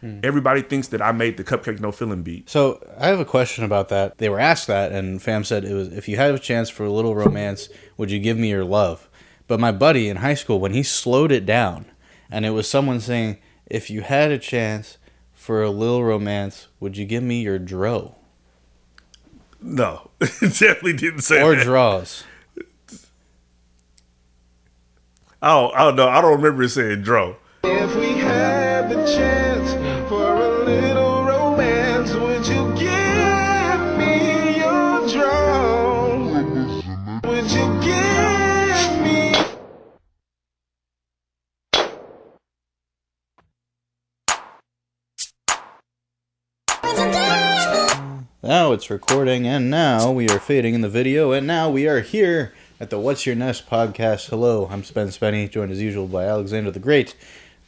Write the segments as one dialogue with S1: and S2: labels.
S1: everybody thinks that I made the Cupcake No Filling beat.
S2: So I have a question about that. They were asked that, and fam said it was, if you had a chance for a little romance, would you give me your love? But my buddy in high school, when he slowed it down, and it was someone saying, if you had a chance for a little romance, would you give me your dro?
S1: No, it definitely didn't say
S2: or
S1: that.
S2: Or draws.
S1: Oh no, I don't remember it saying dro.
S3: If we had the chance for a little romance, would you give me your drum? Would you give me?
S2: Now it's recording, and now we are fading in the video, and now we are here at the What's Your Ness podcast. Hello, I'm Spen Spenny, joined as usual by Alexander the Great,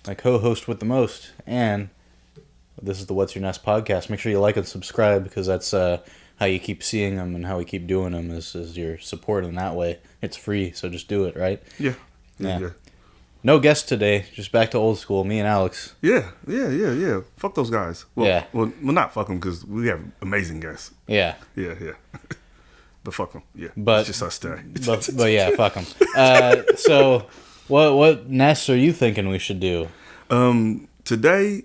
S2: my co-host with the most, and this is the What's Your Ness podcast. Make sure you like and subscribe, because that's how you keep seeing them and how we keep doing them is your support in that way. It's free, so just do it, right?
S1: Yeah.
S2: No guest today, just back to old school, me and Alex.
S1: Yeah. Fuck those guys. Well,
S2: yeah.
S1: Well, not fuck them, because we have amazing guests.
S2: Yeah.
S1: Yeah. But fuck them. Yeah.
S2: But
S1: it's just us today.
S2: But yeah, fuck them. So, what Ness are you thinking we should do?
S1: Today,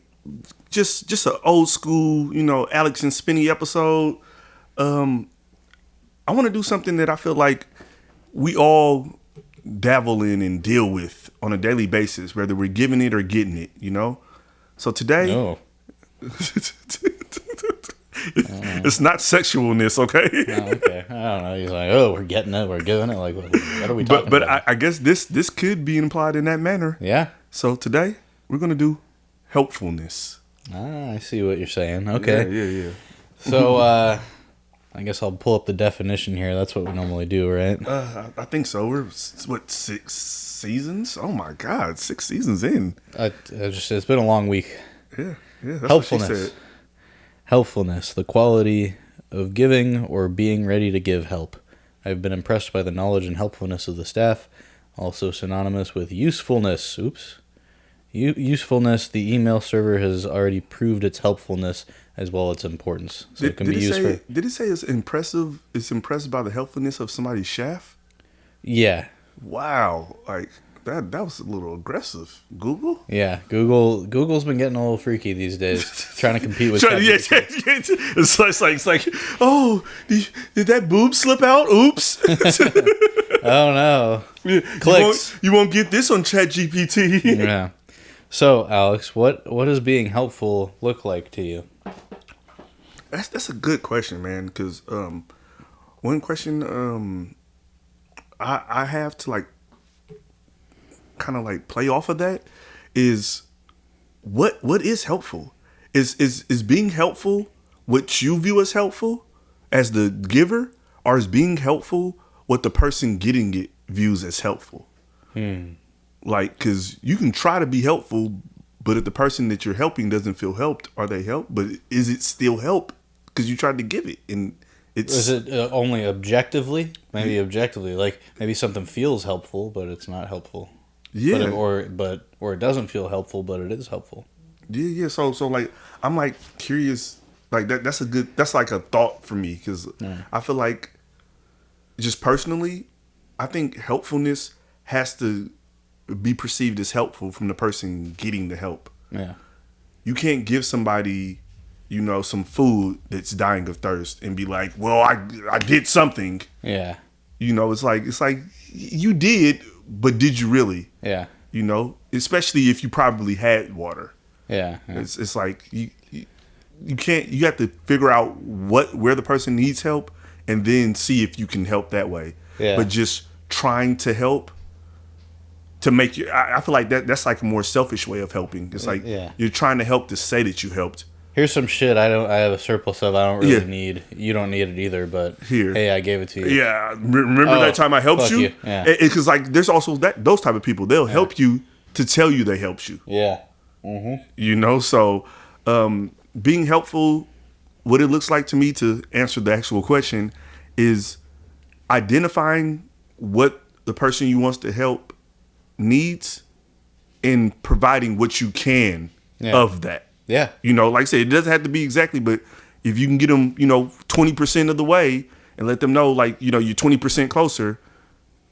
S1: just an old school, Alex and Spinny episode. I want to do something that I feel like we all dabble in and deal with on a daily basis, whether we're giving it or getting it, So today,
S2: no.
S1: It's not sexualness, okay?
S2: Oh, okay. I don't know. He's like, we're getting it, we're giving it. Like, what are we talking
S1: but
S2: about?
S1: I guess this could be implied in that manner.
S2: Yeah.
S1: So today, we're going to do helpfulness.
S2: I see what you're saying. Okay.
S1: Yeah.
S2: So, I guess I'll pull up the definition here. That's what we normally do, right?
S1: I think so. We're, 6 seasons? Oh, my God. 6 seasons in.
S2: It's been a long week.
S1: Yeah. That's
S2: Helpfulness.
S1: what she said.
S2: Helpfulness, the quality of giving or being ready to give help. I've been impressed by the knowledge and helpfulness of the staff, also synonymous with usefulness. Usefulness, the email server has already proved its helpfulness as well as its importance. So it can be used for...
S1: Did it say it's impressive? It's impressed by the helpfulness of somebody's shaft?
S2: Yeah.
S1: Wow. Like, that was a little aggressive. Google?
S2: Yeah. Google's been getting a little freaky these days, trying to compete with ChatGPT.
S1: It's like, oh, did that boob slip out? Oops.
S2: Oh, no. Clicks.
S1: You won't get this on ChatGPT.
S2: Yeah. So, Alex, what does being helpful look like to you?
S1: That's a good question, man. Because one question I have to kind of play off of that is what is helpful? Is being helpful what you view as helpful as the giver, or is being helpful what the person getting it views as helpful? Because you can try to be helpful, but if the person that you're helping doesn't feel helped, are they helped? But is it still help because you tried to give it? And
S2: is it only objectively? Maybe objectively, maybe something feels helpful, but it's not helpful.
S1: Yeah.
S2: But it doesn't feel helpful, but it is helpful.
S1: Yeah. So I'm curious. That's like a thought for me, because I feel like, just personally, I think helpfulness has to be perceived as helpful from the person getting the help.
S2: Yeah.
S1: You can't give somebody, some food that's dying of thirst and be like, well, I did something.
S2: Yeah.
S1: It's like you did, but did you really?
S2: Yeah.
S1: Especially if you probably had water.
S2: Yeah.
S1: It's like you can't. You have to figure out where the person needs help, and then see if you can help that way.
S2: Yeah.
S1: But just trying to help to make you, I feel like that's like a more selfish way of helping. It's like you're trying to help to say that you helped.
S2: Here's some shit I have a surplus of. I don't really need. You don't need it either, but
S1: here,
S2: hey, I gave it to you.
S1: Yeah, remember that time I helped you?
S2: Yeah.
S1: Because there's also those type of people. They'll help you to tell you they helped you.
S2: Yeah. Mm-hmm.
S1: So being helpful, what it looks like to me, to answer the actual question, is identifying what the person you wants to help needs and providing what you can of that.
S2: Yeah.
S1: You know, like I said, it doesn't have to be exactly, but if you can get them, 20% of the way and let them know, like, you're 20% closer,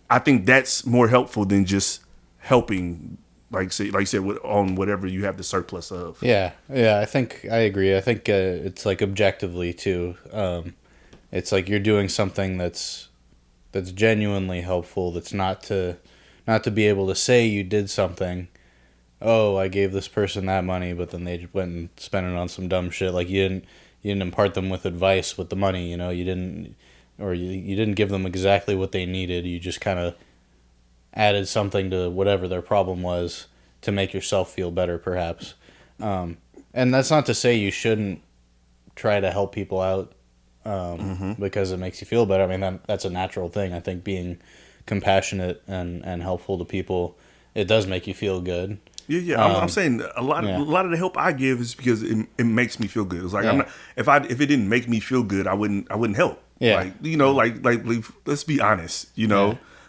S1: I think that's more helpful than just helping, like you said, on whatever you have the surplus of.
S2: Yeah. I think I agree. I think it's like objectively too. It's like you're doing something that's genuinely helpful. That's not to be able to say you did something. Oh, I gave this person that money, but then they went and spent it on some dumb shit. Like you didn't impart them with advice with the money. You didn't give them exactly what they needed. You just kind of added something to whatever their problem was to make yourself feel better, perhaps. And that's not to say you shouldn't try to help people out because it makes you feel better. I mean, that's a natural thing. I think being compassionate and helpful to people, it does make you feel good.
S1: Yeah. I'm saying a lot of the help I give is because it makes me feel good. It's like I'm not, if it didn't make me feel good, I wouldn't help.
S2: Yeah.
S1: Like let's be honest.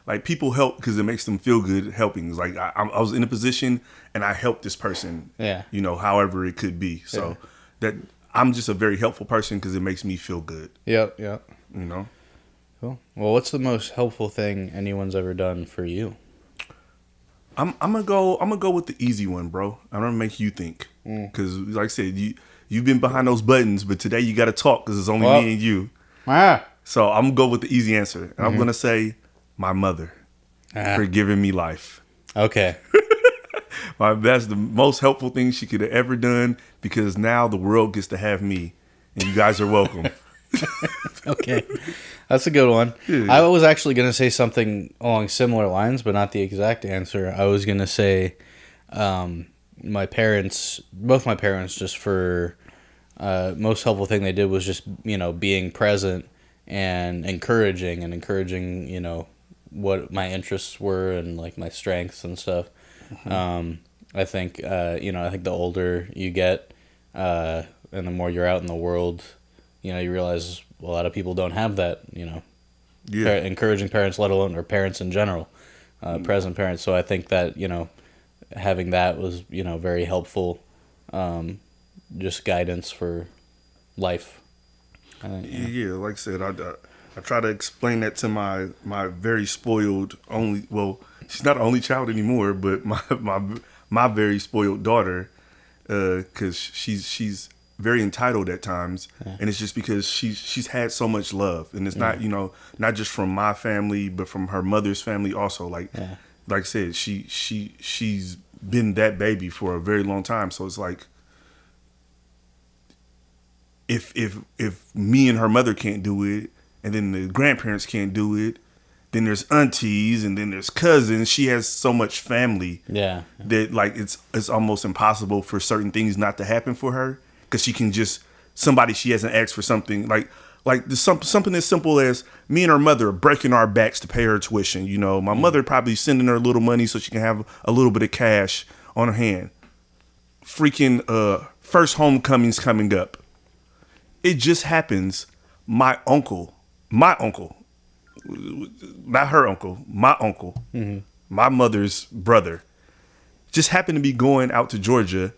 S1: Like people help because it makes them feel good helping. It's like I was in a position and I helped this person.
S2: Yeah.
S1: However it could be. So that I'm just a very helpful person because it makes me feel good.
S2: Yep.
S1: Cool.
S2: Well, what's the most helpful thing anyone's ever done for you?
S1: I'm gonna go with the easy one, bro. I'm gonna make you think because, like I said, you've been behind those buttons, but today you got to talk because it's only me and you. So I'm gonna go with the easy answer. And I'm gonna say my mother for giving me life.
S2: Okay.
S1: That's the most helpful thing she could have ever done because now the world gets to have me, and you guys are welcome.
S2: Okay. That's a good one. Yeah. I was actually going to say something along similar lines, but not the exact answer. I was going to say both my parents, just for most helpful thing they did was just, being present and encouraging, what my interests were and like my strengths and stuff. I think, the older you get and the more you're out in the world, you realize a lot of people don't have that, encouraging parents, let alone, or parents in general, present parents. So I think that, having that was, very helpful, just guidance for life.
S1: Yeah, like I said, I try to explain that to my very spoiled she's not the only child anymore, but my very spoiled daughter, because she's very entitled at times, and it's just because she's had so much love, and it's not not just from my family, but from her mother's family also. Like I said, she's been that baby for a very long time. So it's like if me and her mother can't do it, and then the grandparents can't do it, then there's aunties, and then there's cousins. She has so much family that like it's almost impossible for certain things not to happen for her. Because she can somebody she hasn't asked for something like something as simple as me and her mother breaking our backs to pay her tuition. My mother probably sending her a little money so she can have a little bit of cash on her hand. Freaking first homecoming's coming up. It just happens. My uncle, not her uncle, my uncle, my mother's brother, just happened to be going out to Georgia.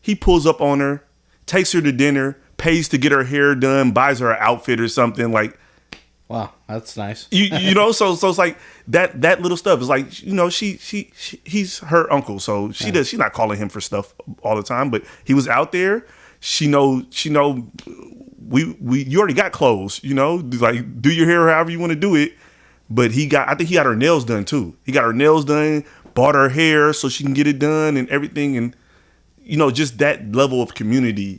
S1: He pulls up on her, takes her to dinner, pays to get her hair done, buys her an outfit or something. Like,
S2: wow, that's nice.
S1: So it's like that little stuff is like, he's her uncle, so she's not calling him for stuff all the time, but he was out there. She know you already got clothes, like do your hair however you want to do it. But I think he got her nails done too. He got her nails done, bought her hair so she can get it done and everything, and just that level of community,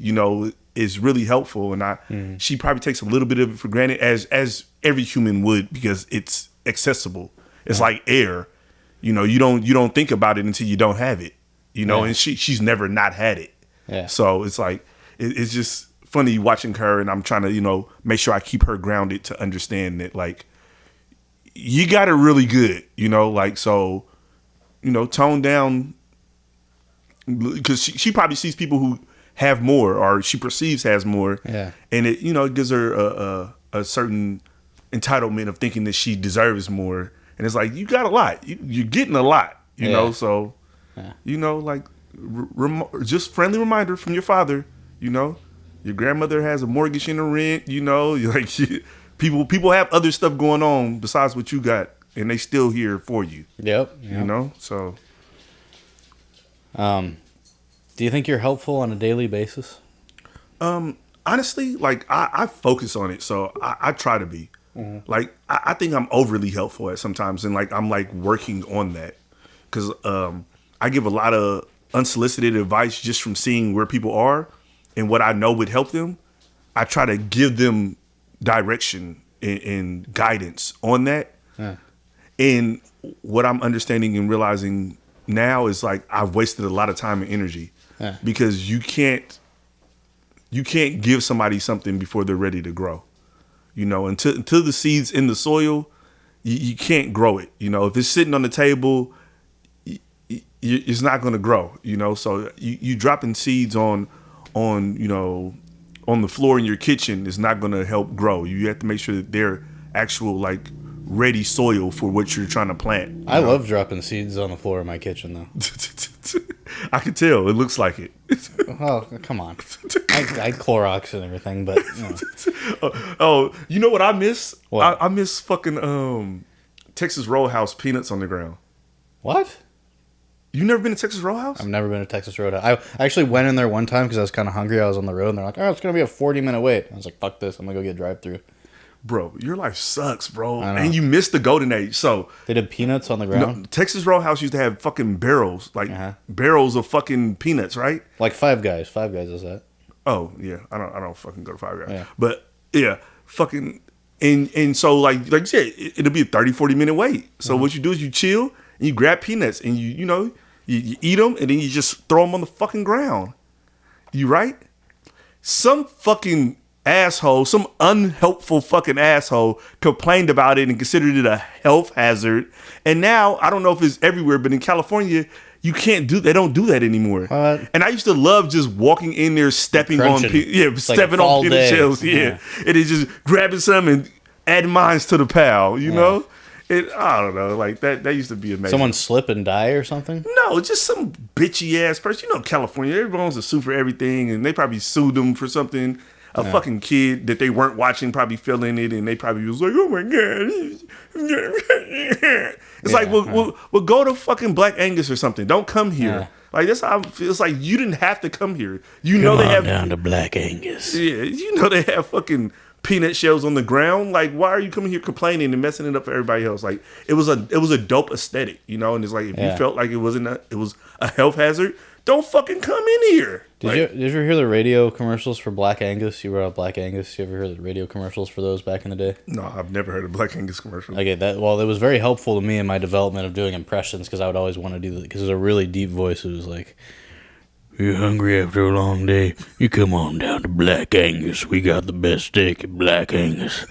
S1: is really helpful. And she probably takes a little bit of it for granted, as every human would, because it's accessible. It's like air, you don't think about it until you don't have it, and she's never not had it.
S2: Yeah. So
S1: it's like, it's just funny watching her, and I'm trying to, make sure I keep her grounded to understand that, like, you got it really good, so, tone down. Because she probably sees people who have more, or she perceives has more, and it it gives her a certain entitlement of thinking that she deserves more, and it's like, you got a lot, you're getting a lot, so like just friendly reminder from your father. You know, your grandmother has a mortgage and a rent. You know, like people have other stuff going on besides what you got, and they still here for you.
S2: Yep.
S1: You know, so.
S2: Do you think you're helpful on a daily basis?
S1: Honestly, like I focus on it, so I try to be. Like I think I'm overly helpful at sometimes, and like I'm like working on that because I give a lot of unsolicited advice just from seeing where people are and what I know would help them. I try to give them direction and guidance on that.
S2: Yeah.
S1: And what I'm understanding and realizing now is like I've wasted a lot of time and energy because you can't give somebody something before they're ready to grow. You know, until the seed's in the soil, you can't grow it. You know, if it's sitting on the table, it's not going to grow. You know, so you dropping seeds on you know, on the floor in your kitchen is not going to help grow. You have to make sure that they're actual like ready soil for what you're trying to plant.
S2: I love dropping seeds on the floor of my kitchen, though.
S1: I can tell. It looks like it.
S2: Oh, come on. I Clorox and everything, but you know.
S1: You know what I miss?
S2: What?
S1: I miss fucking Texas Roadhouse peanuts on the ground.
S2: What?
S1: You never been to Texas Roadhouse?
S2: I've never been to Texas Roadhouse. I actually went in there one time because I was kind of hungry. I was on the road, and they're like, "Oh, it's gonna be a 40-minute wait." I was like, "Fuck this! I'm gonna go get drive-through."
S1: Bro, your life sucks, bro.
S2: I know.
S1: And you missed the golden age. So
S2: They did peanuts on the ground,
S1: no, Texas Roadhouse used to have fucking barrels, like barrels of fucking peanuts, right?
S2: like Five Guys. Five Guys is that?
S1: Oh yeah, I don't fucking go to Five Guys.
S2: Yeah.
S1: But yeah, fucking and so like you said, it'll be a 30-40 minute wait. So what you do is you chill and you grab peanuts and you know you eat them and then you just throw them on the fucking ground. You right? Some fucking asshole, some unhelpful fucking asshole complained about it and considered it a health hazard. And now I don't know if it's everywhere, but in California, you can't do. They don't do that anymore.
S2: What?
S1: And I used to love just walking in there, stepping
S2: Crunching.
S1: on,
S2: It's like
S1: stepping
S2: a
S1: on
S2: fall
S1: peanut
S2: day.
S1: shells, and it's just grabbing some and adding mines to the pile. You know, I don't know, like that. That used to be amazing.
S2: Someone slip and die or something?
S1: No, just some bitchy ass person. You know, California, everyone's a sue for everything, and they probably sued them for something. A fucking kid that they weren't watching probably fell in it, and they probably was like, "Oh my god!" It's like, well, go to fucking Black Angus or something. Don't come here.
S2: Yeah.
S1: Like that's how it feels. Like you didn't have to come here. You know they have
S2: down to Black Angus.
S1: Yeah, you know they have fucking peanut shells on the ground. Like, why are you coming here complaining and messing it up for everybody else? Like, it was a dope aesthetic, you know. And it's like if you felt like it was a health hazard, don't fucking come in here.
S2: Did you ever hear the radio commercials for Black Angus? You brought up Black Angus. You ever heard the radio commercials for those back in the day?
S1: No, I've never heard of Black Angus commercials.
S2: Okay, it was very helpful to me in my development of doing impressions because I would always want to do that because it was a really deep voice. It was like, "You're hungry after a long day? You come on down to Black Angus. We got the best steak at Black Angus.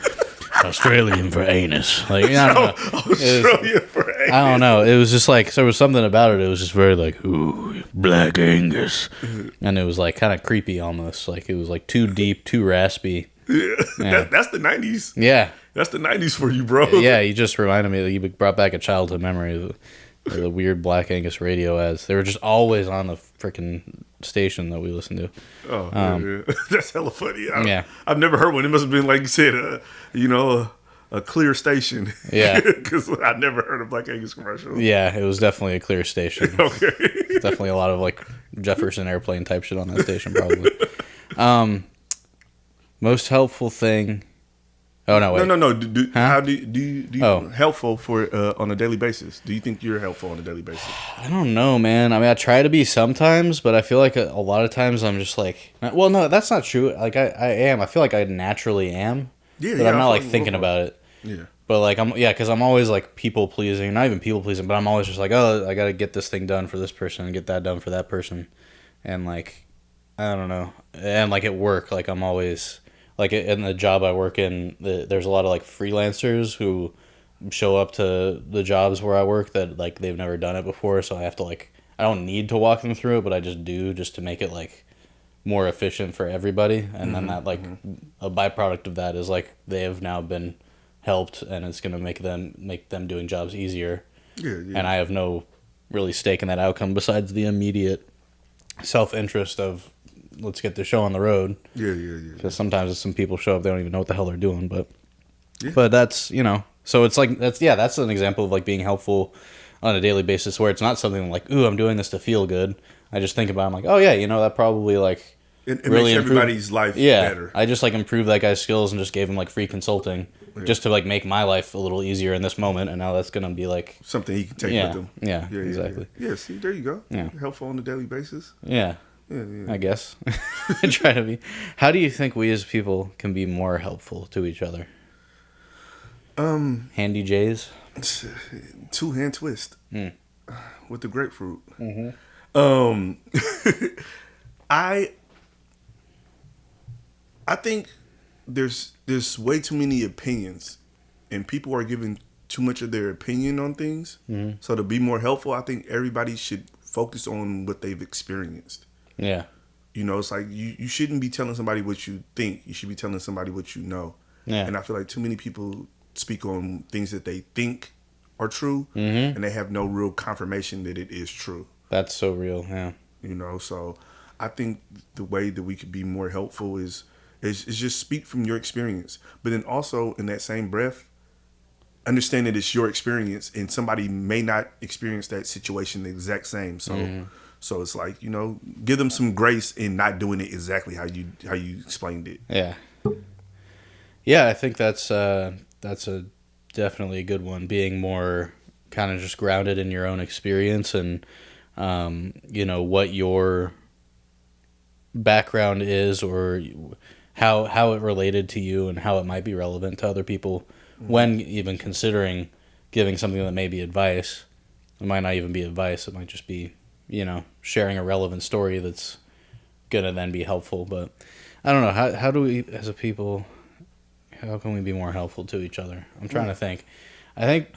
S2: Australian for anus." Like, I don't know.
S1: Australian for anus.
S2: I don't know. It was just like there was something about it. It was just very like, "Ooh, Black Angus," and it was like kind of creepy almost. Like it was like too deep, too raspy.
S1: Yeah. That's the 90s.
S2: Yeah,
S1: That's the 90s for you, bro.
S2: yeah. You just reminded me that you brought back a childhood memory of the weird Black Angus radio ads. They were just always on the freaking station that we listened to.
S1: Oh, yeah. That's hella funny.
S2: Yeah.
S1: I've never heard one. It must have been, like you said, a clear station.
S2: Yeah.
S1: Because I never heard a Black Angus commercial.
S2: Yeah, it was definitely a clear station.
S1: Okay.
S2: Definitely a lot of like Jefferson Airplane type shit on that station, probably. Most helpful thing. Oh no! Wait.
S1: No. How do you helpful for on a daily basis? Do you think you're helpful on a daily basis?
S2: I don't know, man. I mean, I try to be sometimes, but I feel like a lot of times I'm just like, well, no, that's not true. Like I am. I feel like I naturally am.
S1: Yeah,
S2: but I'm not like thinking about it.
S1: Yeah.
S2: But like because I'm always like people pleasing, not even people pleasing, but I'm always just like, oh, I gotta get this thing done for this person and get that done for that person, and like, I don't know, and like at work, like I'm always like in the job I work in, there's a lot of like freelancers who show up to the jobs where I work that like they've never done it before, so I have to like I don't need to walk them through it, but I just do just to make it like more efficient for everybody, and then that like a byproduct of that is like they have now been helped, and it's gonna make them doing jobs easier.
S1: Yeah.
S2: And I have no really stake in that outcome besides the immediate self-interest of let's get the show on the road.
S1: Yeah.
S2: Because sometimes some people show up, they don't even know what the hell they're doing. But
S1: Yeah.
S2: but that's, so it's like, that's an example of like being helpful on a daily basis where it's not something like, ooh, I'm doing this to feel good. I just think about it, I'm like, oh yeah, that probably like
S1: It
S2: really
S1: makes everybody's life better.
S2: I just like improved that guy's skills and just gave him like free consulting just to like make my life a little easier in this moment. And now that's going to be like
S1: something he can take with him.
S2: Yeah, exactly.
S1: Yeah, see, there you go.
S2: Yeah.
S1: Helpful on a daily basis.
S2: Yeah.
S1: Yeah.
S2: I guess. Try to be. How do you think we as people can be more helpful to each other? Handy J's?
S1: Two-hand twist with the grapefruit. I think there's way too many opinions, and people are giving too much of their opinion on things. So to be more helpful, I think everybody should focus on what they've experienced.
S2: Yeah.
S1: It's like you shouldn't be telling somebody what you think. You should be telling somebody what you know.
S2: Yeah.
S1: And I feel like too many people speak on things that they think are true, and they have no real confirmation that it is true.
S2: That's so real, yeah.
S1: So I think the way that we could be more helpful is just speak from your experience. But then also in that same breath, understand that it's your experience and somebody may not experience that situation the exact same. So it's like, give them some grace in not doing it exactly how you explained it.
S2: Yeah. Yeah, I think that's a definitely a good one. Being more kind of just grounded in your own experience and what your background is or how it related to you and how it might be relevant to other people when even considering giving something that may be advice. It might not even be advice. It might just be, sharing a relevant story that's going to then be helpful. But I don't know. How do we, as a people, how can we be more helpful to each other? I'm trying to think. I think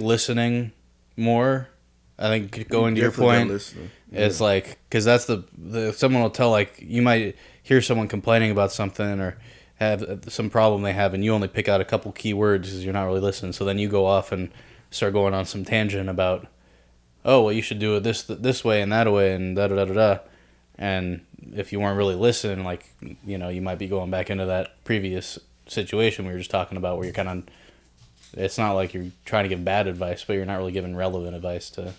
S2: listening more. I think going to your point, it's like, because that's the someone will tell, like, you might hear someone complaining about something or have some problem they have, and you only pick out a couple key words because you're not really listening. So then you go off and start going on some tangent about, oh, well, you should do it this way and that way and da-da-da-da-da. And if you weren't really listening, like, you might be going back into that previous situation we were just talking about where you're kind of, it's not like you're trying to give bad advice, but you're not really giving relevant advice to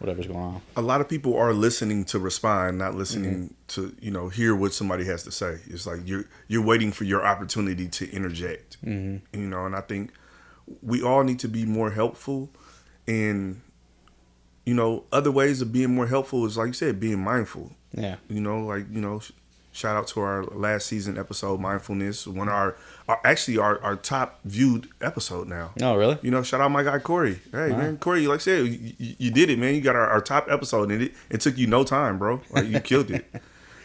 S2: whatever's going on.
S1: A lot of people are listening to respond, not listening to, hear what somebody has to say. It's like you're waiting for your opportunity to interject. And I think we all need to be more helpful. And, other ways of being more helpful is, like you said, being mindful.
S2: Yeah.
S1: Shout out to our last season episode, Mindfulness, one of our top viewed episode now.
S2: Oh, really?
S1: Shout out my guy Corey. Hey, man, Corey, like I said, you did it, man. You got our top episode, and it took you no time, bro. Like, you killed it.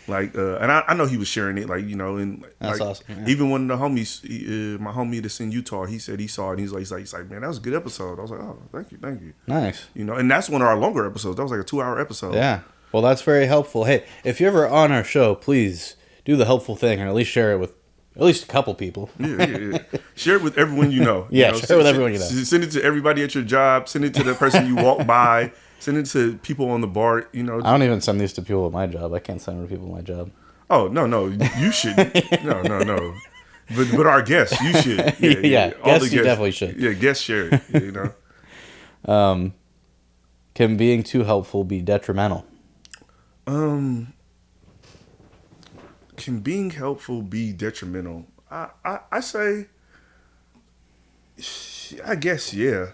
S1: Like, and I know he was sharing it, like, and
S2: that's
S1: like,
S2: awesome. Yeah.
S1: even one of the homies, my homie that's in Utah, he said he saw it. And he's like, man, that was a good episode. I was like, oh, thank you.
S2: Nice.
S1: And that's one of our longer episodes. That was like a 2-hour episode.
S2: Yeah. Well, that's very helpful. Hey, if you're ever on our show, please do the helpful thing and at least share it with at least a couple people.
S1: Yeah. Share it with everyone you know.
S2: Share it with everyone you know.
S1: Send it to everybody at your job. Send it to the person you walk by. Send it to people on the bar.
S2: I don't even send these to people at my job. I can't send them to people at my job.
S1: Oh, no. You shouldn't. No. But our guests, you should.
S2: Yeah. Guests, you definitely should.
S1: Yeah, guests share it.
S2: Can being too helpful be detrimental?
S1: Can being helpful be detrimental? I say, I guess, yeah.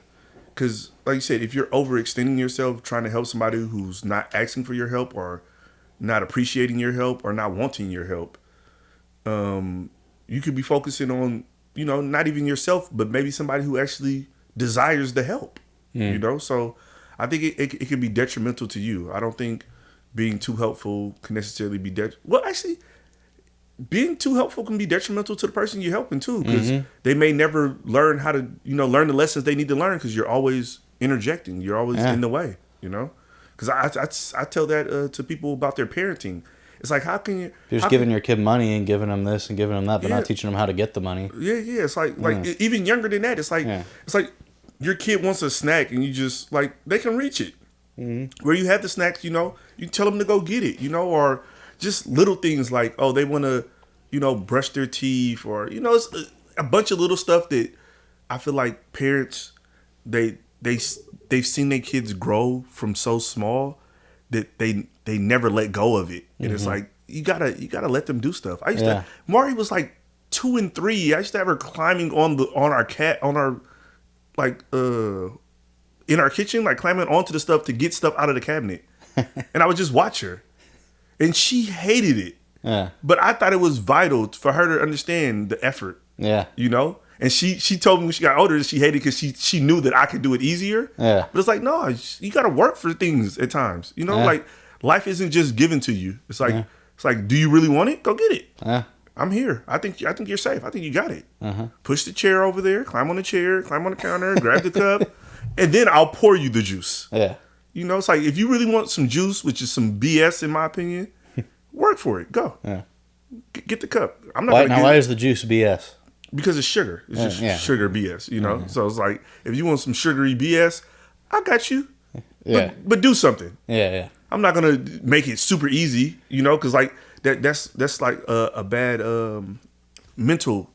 S1: Because, like you said, if you're overextending yourself trying to help somebody who's not asking for your help or not appreciating your help or not wanting your help, you could be focusing on, not even yourself, but maybe somebody who actually desires the help, So I think it could be detrimental to you. I don't think being too helpful can necessarily be well, actually, being too helpful can be detrimental to the person you're helping too, because they may never learn how to, learn the lessons they need to learn because you're always interjecting, you're always in the way, Because I tell that to people about their parenting. It's like, how can you?
S2: You're just giving your kid money and giving them this and giving them that, but not teaching them how to get the money.
S1: Yeah. It's like even younger than that. It's like your kid wants a snack and you just like they can reach it. where you have the snacks, you know, you tell them to go get it, you know, or just little things like, oh, they want to, you know, brush their teeth, or, you know, it's a bunch of little stuff that I feel like parents, they've seen their kids grow from so small that they never let go of it. And it's like, you gotta let them do stuff. I used to, Mari was like 2 and 3. I used to have her climbing in our kitchen, like climbing onto the stuff to get stuff out of the cabinet. And I would just watch her. And she hated it. Yeah. But I thought it was vital for her to understand the effort. Yeah. You know? And she told me when she got older that she hated it because she knew that I could do it easier. Yeah. But it's like, no, you got to work for things at times. You know, like life isn't just given to you. It's like, do you really want it? Go get it. Yeah. I'm here. I think you're safe. I think you got it. Push the chair over there, climb on the chair, climb on the counter, grab the cup, and then I'll pour you the juice. Yeah. You know, it's like if you really want some juice, which is some BS in my opinion, work for it. Go. Yeah. Get the cup. I'm not.
S2: Why is the juice BS?
S1: Because it's sugar. It's just sugar BS, you know? So it's like, if you want some sugary BS, I got you. Yeah. But do something. Yeah, yeah. I'm not going to make it super easy, you know? Because, like, that's like a bad mental,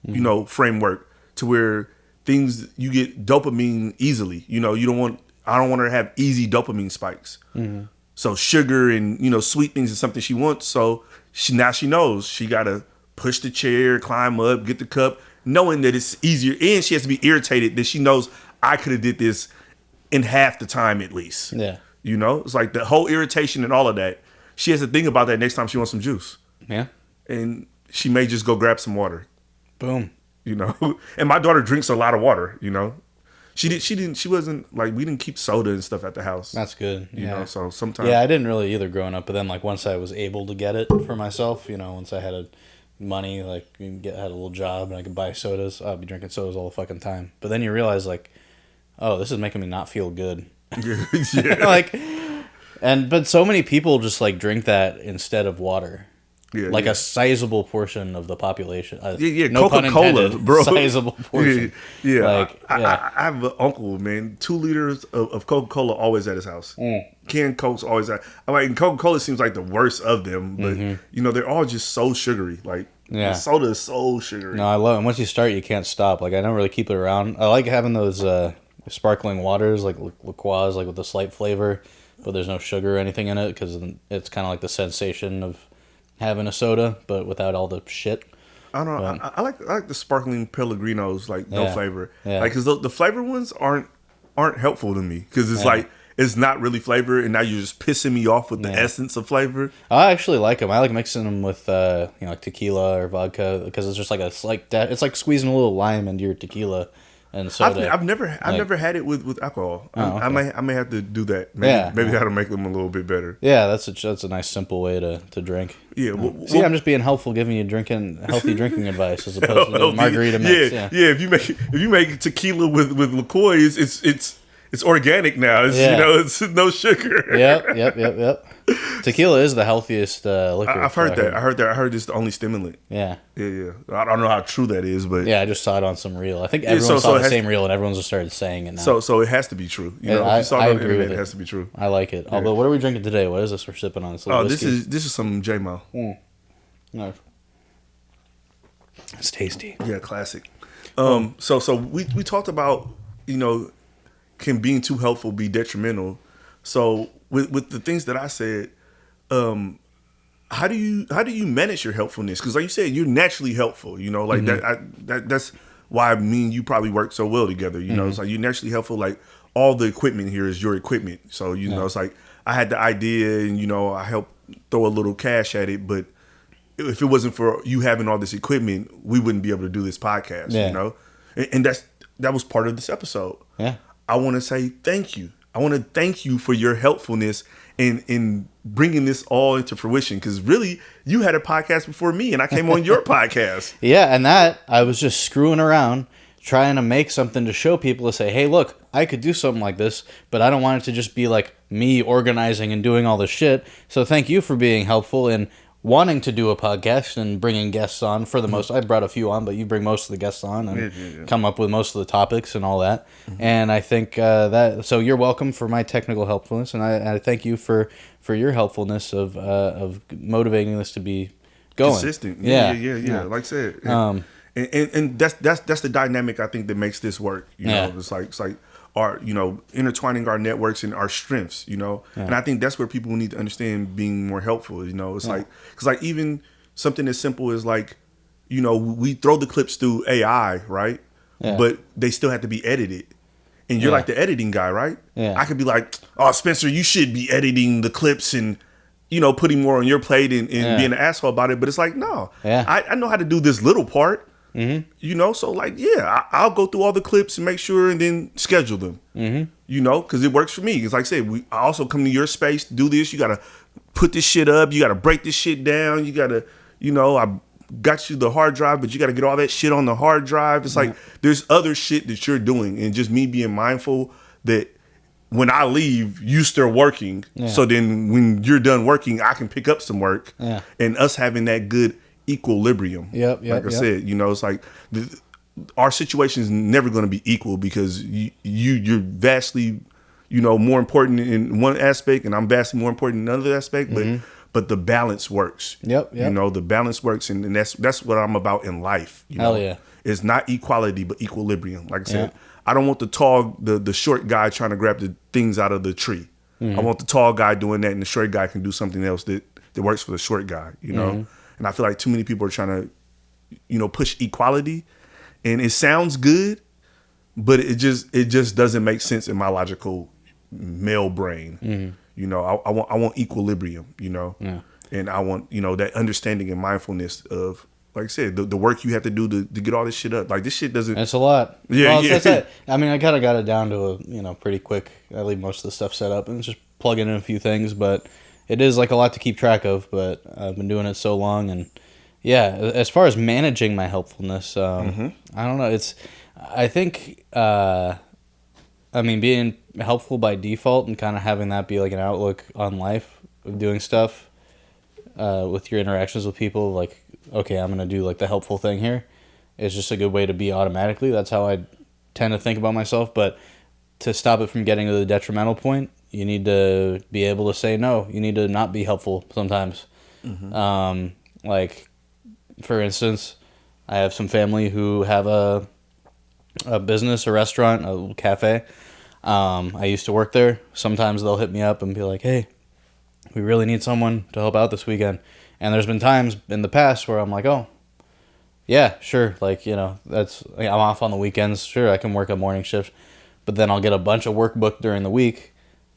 S1: you know, framework to where things, you get dopamine easily. You know, I don't want her to have easy dopamine spikes. So sugar and, you know, sweet things is something she wants. So now she knows she got to push the chair, climb up, get the cup, knowing that it's easier. And she has to be irritated that she knows I could have did this in half the time at least. Yeah. You know, it's like the whole irritation and all of that. She has to think about that next time she wants some juice. Yeah. And she may just go grab some water.
S2: Boom.
S1: You know, and my daughter drinks a lot of water, you know. She wasn't like, we didn't keep soda and stuff at the house.
S2: That's good.
S1: You know, so sometimes.
S2: Yeah, I didn't really either growing up, but then like once I was able to get it for myself, you know, once I had money, like had a little job and I could buy sodas, I'd be drinking sodas all the fucking time. But then you realize like, oh, this is making me not feel good. Yeah. Like, but so many people just like drink that instead of water. Yeah, like a sizable portion of the population. No
S1: Coca-Cola, bro.
S2: Sizable portion.
S1: Yeah. Like, I have an uncle, man. 2 liters of Coca-Cola always at his house. Canned Coke's always at. I mean, Coca-Cola seems like the worst of them, but you know they're all just so sugary. Like, the soda is so sugary.
S2: No, I love it. Once you start, you can't stop. Like, I don't really keep it around. I like having those sparkling waters, like LaCroix, like with the slight flavor, but there's no sugar or anything in it because it's kind of like the sensation of having a soda, but without all the shit.
S1: I don't know. I like the sparkling Pellegrinos, like no flavor. Yeah. Like, because the flavor ones aren't helpful to me because it's like it's not really flavor, and now you're just pissing me off with the essence of flavor.
S2: I actually like them. I like mixing them with like tequila or vodka because it's just like it's like squeezing a little lime into your tequila. And soda.
S1: I've never had it with alcohol. Okay. I may have to do that. Maybe that'll make them a little bit better.
S2: Yeah, that's a nice simple way to drink.
S1: Yeah.
S2: I'm just being helpful, giving you healthy drinking advice as opposed to the margarita mix.
S1: Yeah. If you make tequila with LaCroix, it's organic now. You know, it's no sugar.
S2: Yep. Tequila is the healthiest liquor.
S1: I've heard that. I heard it's the only stimulant.
S2: Yeah.
S1: I don't know how true that is, but
S2: I just saw it on some reel. I think everyone saw the same reel, and everyone's just started saying it now.
S1: So it has to be true. You know, if you saw it on the internet, it has to be true.
S2: I like it. Although, what are we drinking today? What is this we're sipping on?
S1: This is some J-Mo.
S2: Nice. It's tasty.
S1: Yeah, classic. So we talked about, you know, can being too helpful be detrimental? So with the things that I said, how do you manage your helpfulness? Because like you said, you're naturally helpful. You know, like that's why me and you probably work so well together. You know, it's like you're naturally helpful. Like all the equipment here is your equipment. So you know, it's like I had the idea, and you know, I helped throw a little cash at it, but if it wasn't for you having all this equipment, we wouldn't be able to do this podcast. You know, and that was part of this episode. Yeah. I want to say thank you. I want to thank you for your helpfulness in bringing this all into fruition. Because really, you had a podcast before me, and I came on your podcast.
S2: Yeah, and I was just screwing around, trying to make something to show people to say, hey, look, I could do something like this, but I don't want it to just be like me organizing and doing all this shit. So thank you for being helpful in wanting to do a podcast and bringing guests on for the most. I brought a few on, but you bring most of the guests on and come up with most of the topics and all that. And I think that so you're welcome for my technical helpfulness, and I thank you for your helpfulness of motivating this to be going
S1: consistent. Yeah. Like I said, and that's the dynamic I think that makes this work. You know, it's like our, you know, intertwining our networks and our strengths, you know, and I think that's where people need to understand being more helpful. You know, it's like, because like even something as simple as like, you know, we throw the clips through AI, right? But they still have to be edited. And you're like the editing guy, right? I could be like, oh, Spencer, you should be editing the clips and, you know, putting more on your plate and being an asshole about it. But it's like, no, I know how to do this little part. You know, so like, I'll go through all the clips and make sure and then schedule them, you know, because it works for me. It's like I said, I also come to your space to do this. You got to put this shit up. You got to break this shit down. You got to, you know, I got you the hard drive, but you got to get all that shit on the hard drive. It's like there's other shit that you're doing, and just me being mindful that when I leave, you still working. So then when you're done working, I can pick up some work and us having that good equilibrium. Like I said, you know, it's like our situation is never going to be equal because you're vastly, you know, more important in one aspect, and I'm vastly more important in another aspect. But the balance works. You know, the balance works, and that's what I'm about in life. You know? It's not equality, but equilibrium. Like I said, I don't want the short guy trying to grab the things out of the tree. I want the tall guy doing that, and the short guy can do something else that works for the short guy. You know. And I feel like too many people are trying to, you know, push equality, and it sounds good, but it just doesn't make sense in my logical male brain. You know, I want equilibrium, you know, and I want, you know, that understanding and mindfulness of, like I said, the work you have to do to get all this shit up. Like this shit doesn't.
S2: It's a lot. That's it. I mean, I kind of got it down to a, you know, pretty quick. I leave most of the stuff set up and just plugging in a few things, but it is like a lot to keep track of, but I've been doing it so long. And as far as managing my helpfulness, I don't know. I think, I mean, being helpful by default and kind of having that be like an outlook on life of doing stuff with your interactions with people, like, okay, I'm going to do like the helpful thing here, is just a good way to be automatically. That's how I tend to think about myself. But to stop it from getting to the detrimental point, you need to be able to say no. You need to not be helpful sometimes. Like, for instance, I have some family who have a business, a restaurant, a little cafe. I used to work there. Sometimes they'll hit me up and be like, hey, we really need someone to help out this weekend. And there's been times in the past where I'm like, oh, yeah, sure. Like, you know, I'm off on the weekends. Sure, I can work a morning shift. But then I'll get a bunch of work booked during the week.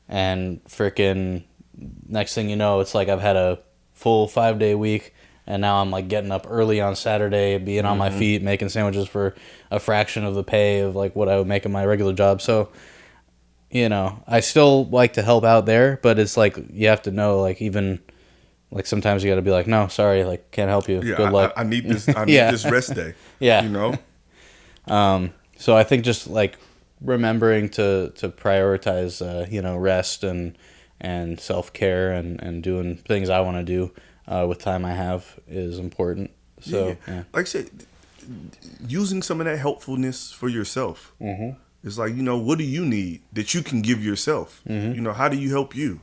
S2: And freaking next thing you know, it's like I've had a full 5-day week, and now I'm like getting up early on Saturday, being on my feet, making sandwiches for a fraction of the pay of like what I would make in my regular job. So, you know, I still like to help out there, but it's like you have to know, like, even like sometimes you got to be like, no, sorry, like can't help you. Good luck.
S1: I need this. I need this rest day. You know.
S2: So I think just like remembering to prioritize, you know, rest and self-care and doing things I want to do with time I have is important. So,
S1: like I said, using some of that helpfulness for yourself. It's like, you know, what do you need that you can give yourself? You know, how do you help you?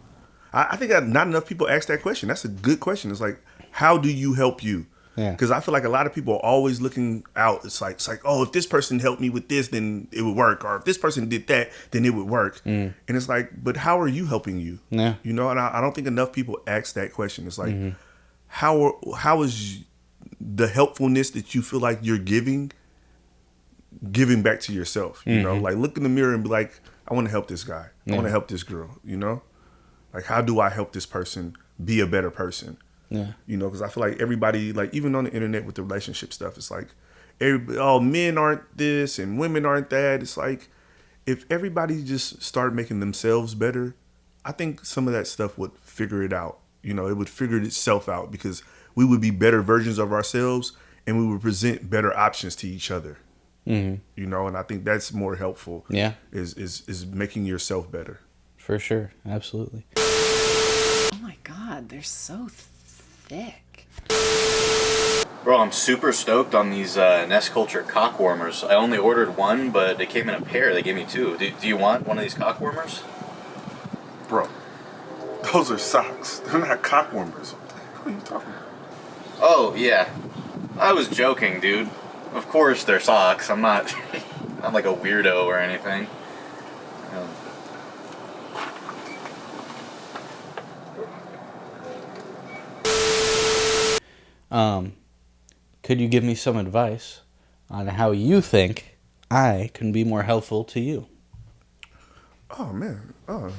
S1: I think not enough people ask that question. That's a good question. It's like, how do you help you? Because I feel like a lot of people are always looking out. It's like, oh, if this person helped me with this, then it would work. Or if this person did that, then it would work. And it's like, but how are you helping you? You know, and I don't think enough people ask that question. It's like, how is the helpfulness that you feel like you're giving back to yourself? You know, like look in the mirror and be like, I want to help this guy. I want to help this girl, you know? Like, how do I help this person be a better person? You know, because I feel like everybody, like even on the internet with the relationship stuff, it's like, men aren't this and women aren't that. It's like, if everybody just started making themselves better, I think some of that stuff would figure it out. You know, it would figure itself out because we would be better versions of ourselves and we would present better options to each other. You know, and I think that's more helpful. Is making yourself better.
S2: For sure. Absolutely.
S4: Oh my God, they're so thick.
S2: Bro, I'm super stoked on these Ness Culture cock warmers. I only ordered one, but they came in a pair. They gave me two. Do you want one of these cock warmers?
S1: Bro, those are socks. They're not cock warmers. What are you talking about?
S2: Oh, yeah. I was joking, dude. Of course they're socks. I'm not I'm like a weirdo or anything. Could you give me some advice on how you think I can be more helpful to you?
S1: Oh, man. Oh,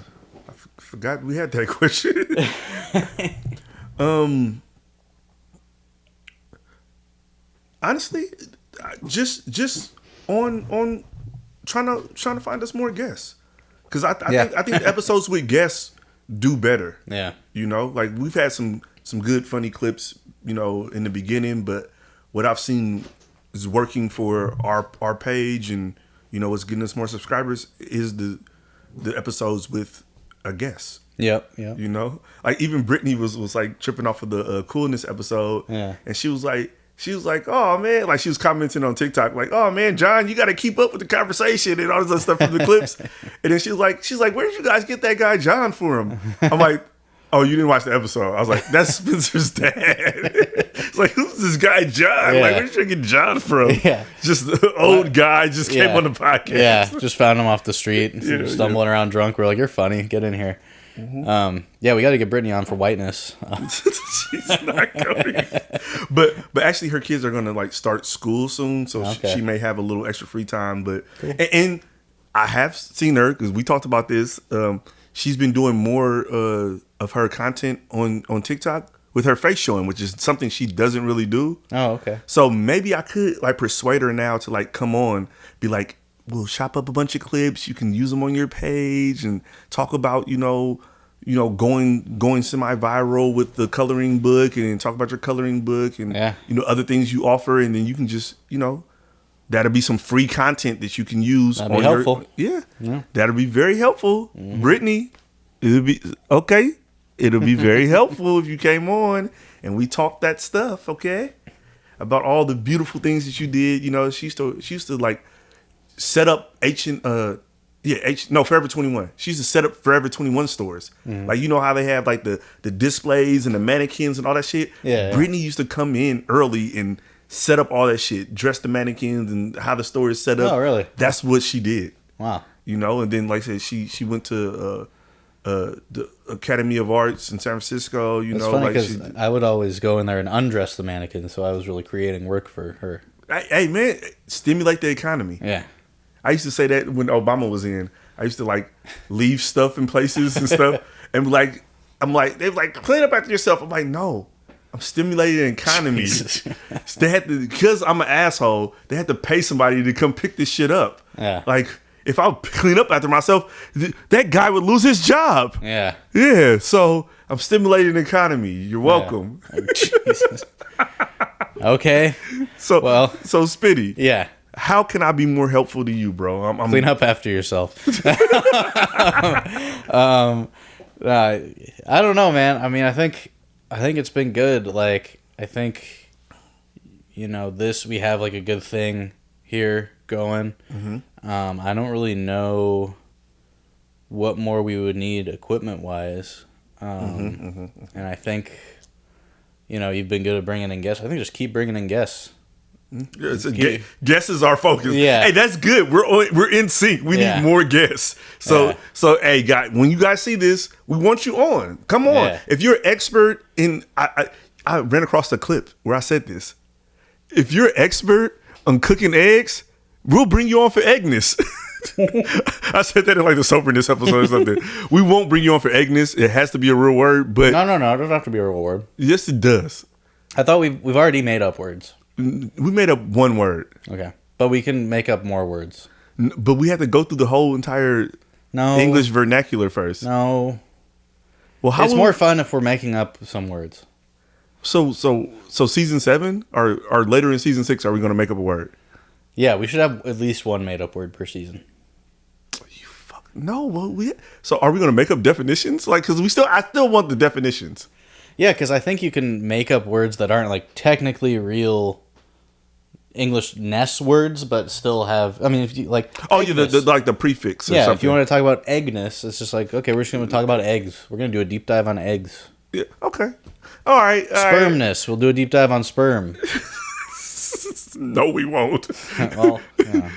S1: I forgot we had that question. Honestly, just on trying to find us more guests, because I think the episodes with guests do better.
S2: Yeah,
S1: you know, like we've had some good funny clips, you know, in the beginning, but what I've seen is working for our page, and you know what's getting us more subscribers is the episodes with a guest.
S2: Yep.
S1: You know, like even Brittany was like tripping off of the coolness episode.
S2: Yeah,
S1: and she was like, oh man, like she was commenting on TikTok, like, oh man, John, you got to keep up with the conversation and all this other stuff from the clips. And then she's like, where did you guys get that guy John from? I'm like, oh, you didn't watch the episode. I was like, that's Spencer's dad. It's like, who's this guy John?
S2: Yeah.
S1: Like, where did you get John from?
S2: Yeah,
S1: just the old guy just came on the podcast.
S2: Yeah, just found him off the street, stumbling
S1: yeah.
S2: around drunk. We're like, you're funny, get in here. Mm-hmm. Yeah, we got to get Brittany on for whiteness.
S1: She's not coming. But actually, her kids are going to like start school soon, so she may have a little extra free time. But cool. and I have seen her because we talked about this. She's been doing more of her content on TikTok with her face showing, which is something she doesn't really do.
S2: Oh, okay.
S1: So maybe I could like persuade her now to like come on, be like, we'll chop up a bunch of clips. You can use them on your page and talk about, you know, going semi-viral with the coloring book, and talk about your coloring book and you know other things you offer, and then you can just, you know, that'll be some free content that you can use.
S2: That'd be helpful.
S1: Yeah, that'll be very helpful. Mm-hmm. Brittany, it'll be okay. It'll be very helpful if you came on and we talked that stuff, okay, about all the beautiful things that you did. You know, she used to like set up Forever 21. She used to set up Forever 21 stores. Mm. Like, you know how they have like the displays and the mannequins and all that shit?
S2: Yeah.
S1: Brittany used to come in early and set up all that shit, dress the mannequins and how the store is set up.
S2: Oh, really?
S1: That's what she did.
S2: Wow.
S1: You know, and then like I said, she went to the Academy of Arts in San Francisco. You know,
S2: funny
S1: like
S2: because I would always go in there and undress the mannequins, so I was really creating work for her.
S1: Hey man, stimulate the economy.
S2: Yeah.
S1: I used to say that when Obama was in. I used to like leave stuff in places and stuff, and I'm like, they're like, clean up after yourself. I'm like, no, I'm stimulating the economy. They had to, because I'm an asshole. They had to pay somebody to come pick this shit up.
S2: Yeah.
S1: Like if I clean up after myself, that guy would lose his job.
S2: Yeah.
S1: Yeah. So I'm stimulating the economy. You're welcome.
S2: Yeah. Oh, Jesus. Okay.
S1: So Spitty.
S2: Yeah.
S1: How can I be more helpful to you, bro? I'm
S2: clean up after yourself. I don't know, man. I mean, I think it's been good. Like, I think, you know, we have like a good thing here going. Mm-hmm. I don't really know what more we would need equipment wise. And I think, you know, you've been good at bringing in guests. I think just keep bringing in guests.
S1: Guests is our focus.
S2: Yeah.
S1: Hey, that's good. We're in sync. We need more guests. So hey, guys, when you guys see this, we want you on. Come on. Yeah. If you're an expert in, I ran across a clip where I said this. If you're an expert on cooking eggs, we'll bring you on for Eggness. I said that in like the Soberness episode or something. We won't bring you on for Eggness. It has to be a real word, but
S2: no, it doesn't have to be a real word.
S1: Yes, it does.
S2: I thought we've already made up words.
S1: We made up one word.
S2: Okay. But we can make up more words.
S1: But we have to go through the whole entire English vernacular first.
S2: No.
S1: Well,
S2: it's more fun if we're making up some words. So
S1: season 7 or later in season 6, are we going to make up a word?
S2: Yeah, we should have at least one made up word per season.
S1: No, well, so are we going to make up definitions? Like, because I still want the definitions.
S2: Yeah, because I think you can make up words that aren't like technically real English Ness words, but still have. I mean, if you like.
S1: Oh, yeah, like the prefix. Or
S2: yeah,
S1: something.
S2: if you want to talk about eggness, it's just like, okay, we're just going to talk about eggs. We're going to do a deep dive on eggs.
S1: Yeah. Okay. All right.
S2: Spermness. We'll do a deep dive on sperm.
S1: No, we won't.
S2: Well, yeah.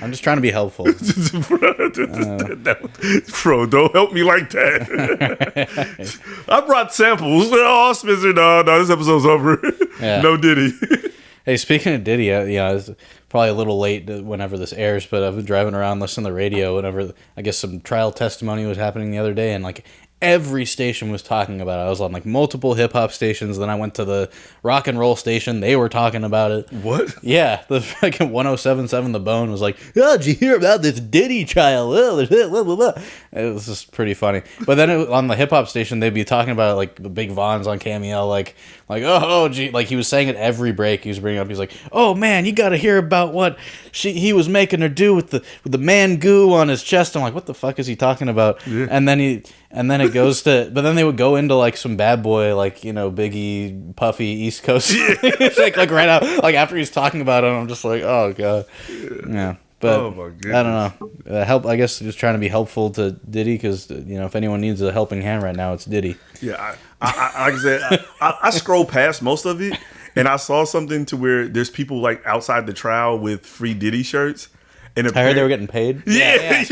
S2: I'm just trying to be helpful.
S1: Bro, don't help me like that. I brought samples. Oh, Spencer, no, this episode's over.
S2: Yeah.
S1: No Diddy.
S2: Hey, speaking of Diddy, it's probably a little late whenever this airs, but I've been driving around listening to the radio whenever, I guess, some trial testimony was happening the other day, and like every station was talking about it. I was on like multiple hip-hop stations, then I went to the rock and roll station. They were talking about it.
S1: What?
S2: Yeah, the fucking 107.7 The Bone was like, oh, did you hear about this Diddy trial? It was just pretty funny. But then on the hip-hop station, they'd be talking about it, like the Big Von's on Cameo, like oh, gee, like he was saying it every break. He was bringing up, he's like, oh man, you got to hear about what he was making her do with the man goo on his chest. I'm like, what the fuck is he talking about? Yeah. And then it goes to, but then they would go into like some bad boy, like, you know, Biggie, Puffy, East Coast. It's like right out, like after he's talking about it, I'm just like, oh god, yeah. But
S1: oh my goodness.
S2: I don't know. I guess just trying to be helpful to Diddy, because you know, if anyone needs a helping hand right now, it's Diddy.
S1: Yeah, I like I said, I scrolled past most of it, and I saw something to where there's people like outside the trial with free Diddy shirts. And
S2: I heard they were getting paid.
S1: Yeah.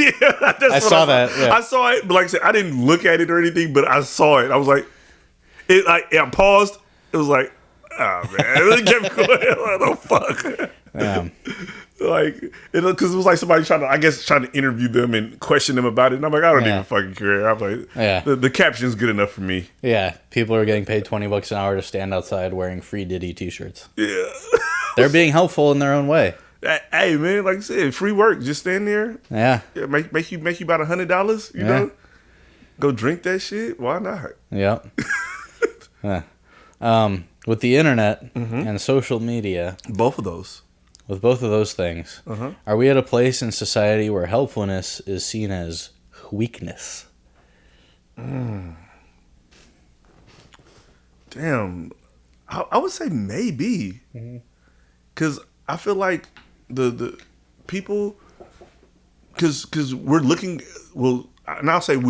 S2: I saw that. Yeah.
S1: I saw it, but like I said, I didn't look at it or anything, but I saw it. I was like, I paused. It was like, oh man, it kept going. What the fuck?
S2: Yeah.
S1: Like, because it was like somebody trying to interview them and question them about it. And I'm like, I don't even fucking care. I'm like, the caption's good enough for me.
S2: Yeah, people are getting paid $20 an hour to stand outside wearing free Diddy t-shirts.
S1: Yeah.
S2: They're being helpful in their own way.
S1: Hey man, like I said, free work. Just stand there.
S2: Yeah.
S1: Make you about $100. You know, go drink that shit. Why not?
S2: Yep. With the internet and social media,
S1: both of those.
S2: With both of those things, are we at a place in society where helpfulness is seen as weakness?
S1: Damn, I would say maybe, because I feel like the people, because we're looking, well, and I'll say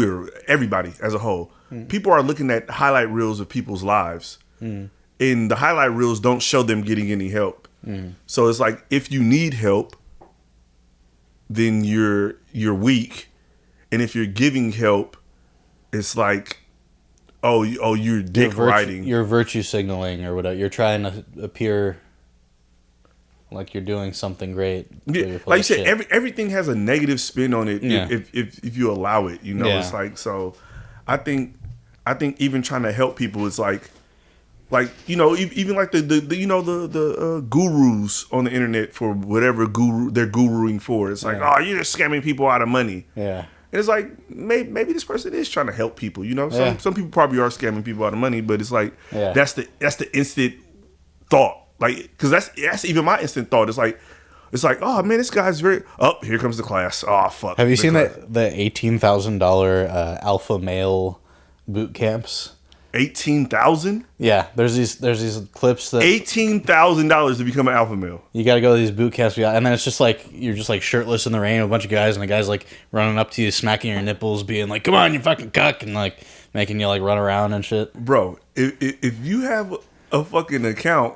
S1: everybody as a whole, people are looking at highlight reels of people's lives, and the highlight reels don't show them getting any help. So it's like, if you need help, then you're weak, and if you're giving help, it's like, oh, you're dick riding.
S2: You're virtue signaling or whatever. You're trying to appear like you're doing something great.
S1: Yeah, like you said, everything has a negative spin on it. Yeah. If you allow it, you know, it's like, so. I think even trying to help people is like, you know, even like the gurus on the internet for whatever they're guruing for. It's like, oh, you're just scamming people out of money. Yeah. And it's like, maybe this person is trying to help people. You know, some people probably are scamming people out of money, but it's like, that's the instant thought. Like, because that's even my instant thought. It's like, oh man, this guy's here comes the class. Oh fuck.
S2: Have you seen the $18,000 alpha male boot camps?
S1: 18,000?
S2: Yeah, there's these clips that
S1: $18,000 to become an alpha male.
S2: You got to go to these boot camps, and then it's just like you're just like shirtless in the rain with a bunch of guys, and the guys like running up to you, smacking your nipples, being like, "Come on, you fucking cuck," and like making you like run around and shit.
S1: Bro, if you have a fucking account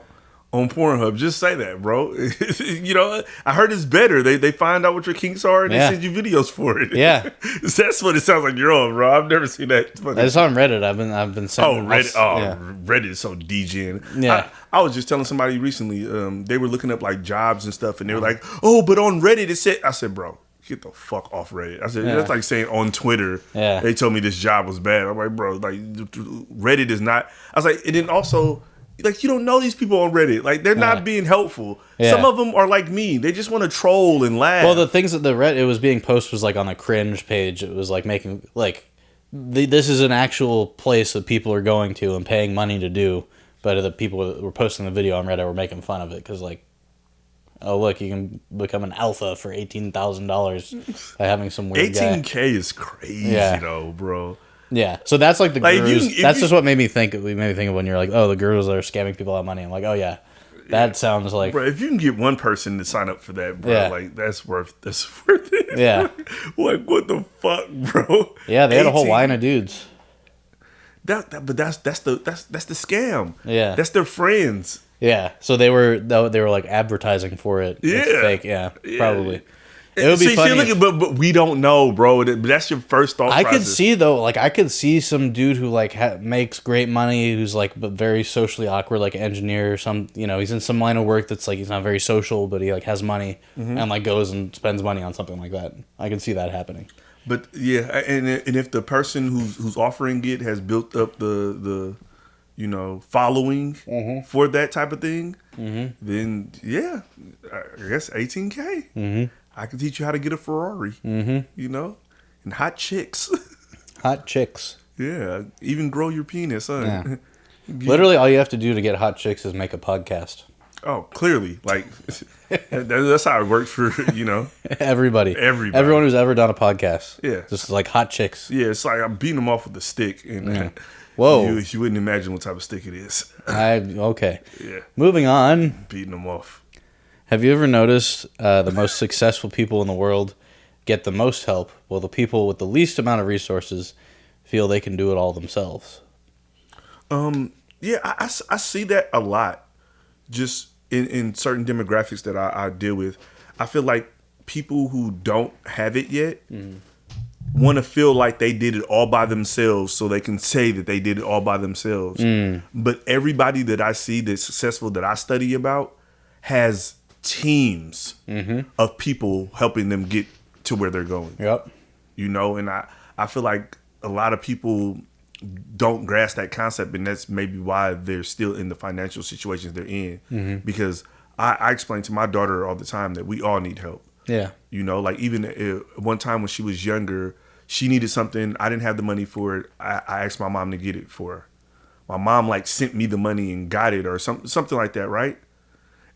S1: on Pornhub, just say that, bro. You know, I heard it's better. They find out what your kinks are and they send you videos for it.
S2: Yeah,
S1: that's what it sounds like you're on, bro. I've never seen that.
S2: It's on Reddit. I've been sending.
S1: Reddit. Reddit is so degen. Yeah, I was just telling somebody recently. They were looking up like jobs and stuff, and they were like, "Oh, but on Reddit it said." I said, "Bro, get the fuck off Reddit." I said, "That's like saying on Twitter." Yeah, they told me this job was bad. I'm like, "Bro, like Reddit is not." I was like, and then also, like, you don't know these people on Reddit. Like, they're not being helpful. Yeah. Some of them are like me. They just want to troll and laugh.
S2: Well, the things that the Reddit was being posted was like on a cringe page. It was like making like this is an actual place that people are going to and paying money to do. But the people that were posting the video on Reddit were making fun of it because, like, oh look, you can become an alpha for $18,000 by having some weird guy.
S1: $18K is crazy though, bro.
S2: Yeah, so that's like the
S1: Like,
S2: gurus. That's just what made me think. We made me think of when you're like, oh, the gurus are scamming people out of money. I'm like, oh yeah, that sounds like.
S1: Bro, if you can get one person to sign up for that, bro,
S2: Yeah.
S1: like that's worth it.
S2: Yeah.
S1: Like what the fuck, bro?
S2: Yeah, they had a whole
S1: 18
S2: line of dudes.
S1: But that's the scam.
S2: Yeah.
S1: That's their friends.
S2: Yeah, so they were like advertising for it. It's
S1: Yeah.
S2: fake. Yeah, probably. It would be
S1: See,
S2: funny.
S1: look but we don't know, bro. That's your first thought
S2: I
S1: process.
S2: could see though, like I could see some dude who like makes great money, who's like but very socially awkward, like an engineer or some. You know, he's in some line of work that's like he's not very social, but he like has money and like goes and spends money on something like that. I can see that happening.
S1: But yeah, and if the person who's offering it has built up the following for that type of thing, then yeah, I guess $18K. I can teach you how to get a Ferrari. You know, and hot chicks.
S2: Hot chicks.
S1: Yeah, even grow your penis, huh?
S2: Yeah. Literally, all you have to do to get hot chicks is make a podcast.
S1: Oh, clearly, like that's how it works for
S2: Everybody. Everyone who's ever done a podcast.
S1: Yeah,
S2: just like hot chicks.
S1: Yeah, it's like I'm beating them off with a stick, and
S2: whoa,
S1: you wouldn't imagine what type of stick it is.
S2: Okay.
S1: Yeah.
S2: Moving on.
S1: Beating them off.
S2: Have you ever noticed the most successful people in the world get the most help, while the people with the least amount of resources feel they can do it all themselves?
S1: Yeah, I see that a lot. Just in certain demographics that I deal with, I feel like people who don't have it yet want to feel like they did it all by themselves, so they can say that they did it all by themselves. But everybody that I see that's successful that I study about has teams of people helping them get to where they're going.
S2: Yep.
S1: And I feel like a lot of people don't grasp that concept, and that's maybe why they're still in the financial situations they're in. Because I explain to my daughter all the time that we all need help.
S2: Yeah.
S1: Like even one time when she was younger, she needed something. I didn't have the money for it. I asked my mom to get it for her. My mom like sent me the money and got it or something like that, right?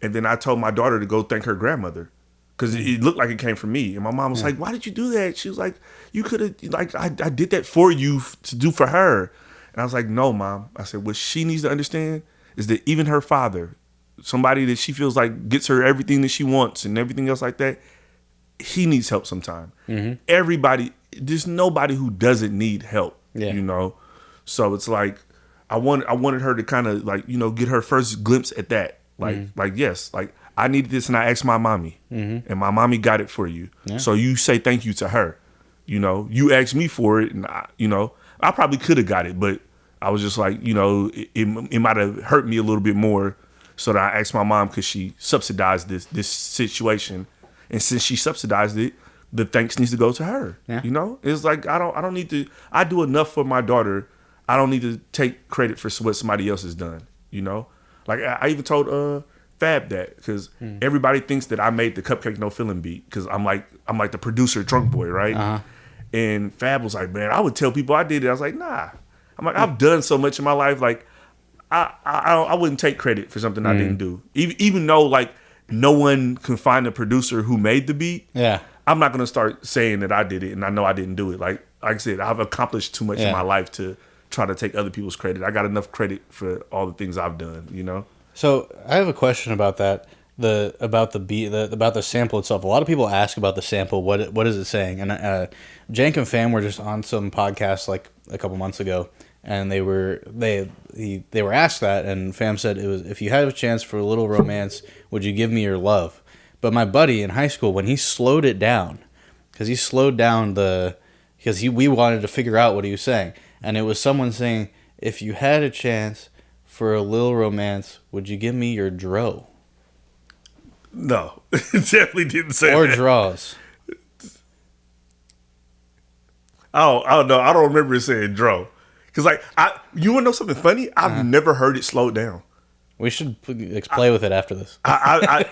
S1: And then I told my daughter to go thank her grandmother because it looked like it came from me. And my mom was like, "Why did you do that?" She was like, "You could have, like, I did that for you to do for her." And I was like, "No, Mom." I said, what she needs to understand is that even her father, somebody that she feels like gets her everything that she wants and everything else like that, he needs help sometime. Everybody, there's nobody who doesn't need help, So it's like, I wanted her to kind of like, get her first glimpse at that. Like, yes, like I needed this and I asked my mommy and my mommy got it for you. Yeah. So you say thank you to her. You asked me for it and I probably could have got it, but I was just like, it might have hurt me a little bit more. So that I asked my mom because she subsidized this situation. And since she subsidized it, the thanks needs to go to her. Yeah. It's like, I don't need to, I do enough for my daughter. I don't need to take credit for what somebody else has done, Like I even told Fab that because everybody thinks that I made the Cupcake No Filling beat because I'm like the producer Drunk Boy, right? And Fab was like, "Man, I would tell people I did it." I was like, "Nah." I'm like, I've done so much in my life, like I wouldn't take credit for something I didn't do, even though like no one can find a producer who made the beat. Yeah, I'm not gonna start saying that I did it and I know I didn't do it. Like I said, I've accomplished too much in my life to try to take other people's credit. I got enough credit for all the things I've done, So
S2: I have a question about that. About the beat, about the sample itself. A lot of people ask about the sample. What is it saying? And Jank and Fam were just on some podcast like a couple months ago, and they were asked that, and Fam said it was, if you had a chance for a little romance, would you give me your love? But my buddy in high school, when he slowed it down, because we wanted to figure out what he was saying, and it was someone saying, if you had a chance for a little romance, would you give me your dro?
S1: No, it definitely didn't say
S2: or
S1: that.
S2: Or draws.
S1: Oh no, I don't remember it saying dro. Because like, you want to know something funny? I've never heard it slowed down.
S2: We should play with it after this.
S1: Onk,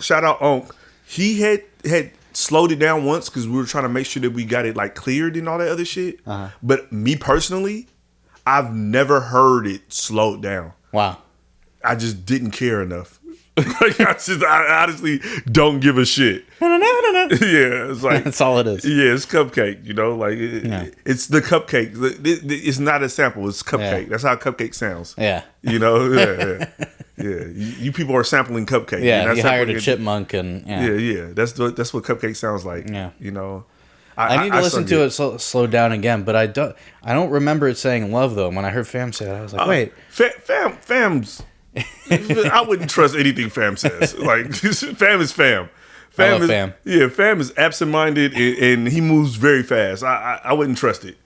S1: shout out Onk. He had slowed it down once because we were trying to make sure that we got it like cleared and all that other shit. But me personally, I've never heard it slowed down.
S2: Wow.
S1: I just didn't care enough. Like, I honestly don't give a shit. Yeah, it's like
S2: That's all it is.
S1: Yeah, it's cupcake. You know, like it's the cupcake. It's not a sample. It's cupcake.
S2: Yeah.
S1: That's how cupcake sounds.
S2: Yeah.
S1: You know. Yeah. You people are sampling cupcake.
S2: Yeah.
S1: That's
S2: You hired a chipmunk and
S1: Yeah. That's what cupcake sounds like.
S2: Yeah.
S1: You know.
S2: I need to listen to it slow down again, but I don't remember it saying love though. When I heard Fam say it, I was like, wait,
S1: Fam's. I wouldn't trust anything Fam says. Like Fam is Fam.
S2: I love Fam.
S1: Yeah, Fam is absent-minded and he moves very fast. I wouldn't trust it.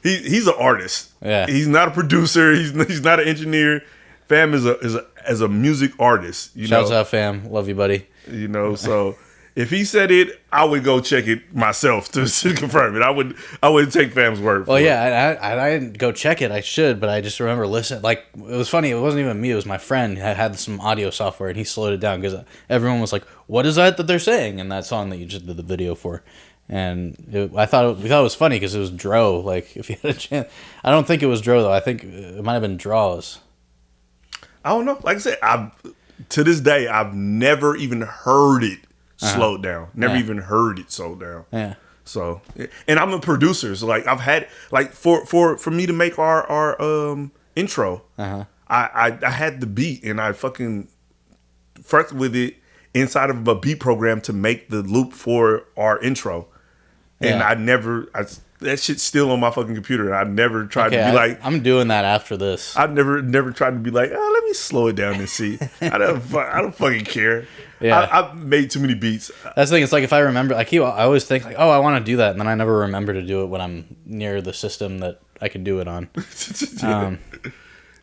S1: He's an artist.
S2: Yeah.
S1: He's not a producer. He's not an engineer. Fam is a music artist.
S2: Shouts out, Fam. Love you, buddy.
S1: You know, so if he said it, I would go check it myself to confirm it. I wouldn't take Fam's word.
S2: Well, yeah, I didn't go check it. I should, but I just remember listening. Like, it was funny. It wasn't even me. It was my friend had some audio software, and he slowed it down because everyone was like, "What is that they're saying?" in that song that you just did the video for. And we thought it was funny because it was Dro. Like, if you had a chance, I don't think it was Dro though. I think it might have been Draws.
S1: I don't know. Like I said, to this day I've never even heard it slowed down. Never even heard it slowed down.
S2: Yeah.
S1: So, and I'm a producer, so like I've had like for me to make our intro, I had the beat and I fucking fucked with it inside of a beat program to make the loop for our intro, and that shit's still on my fucking computer. And I've never tried to be like,
S2: I'm doing that after this.
S1: I've never tried to be like, oh, let me slow it down and see. I don't fucking care.
S2: Yeah.
S1: I've made too many beats.
S2: That's the thing. It's like if I remember, I always think like, oh, I want to do that, and then I never remember to do it when I'm near the system that I can do it on.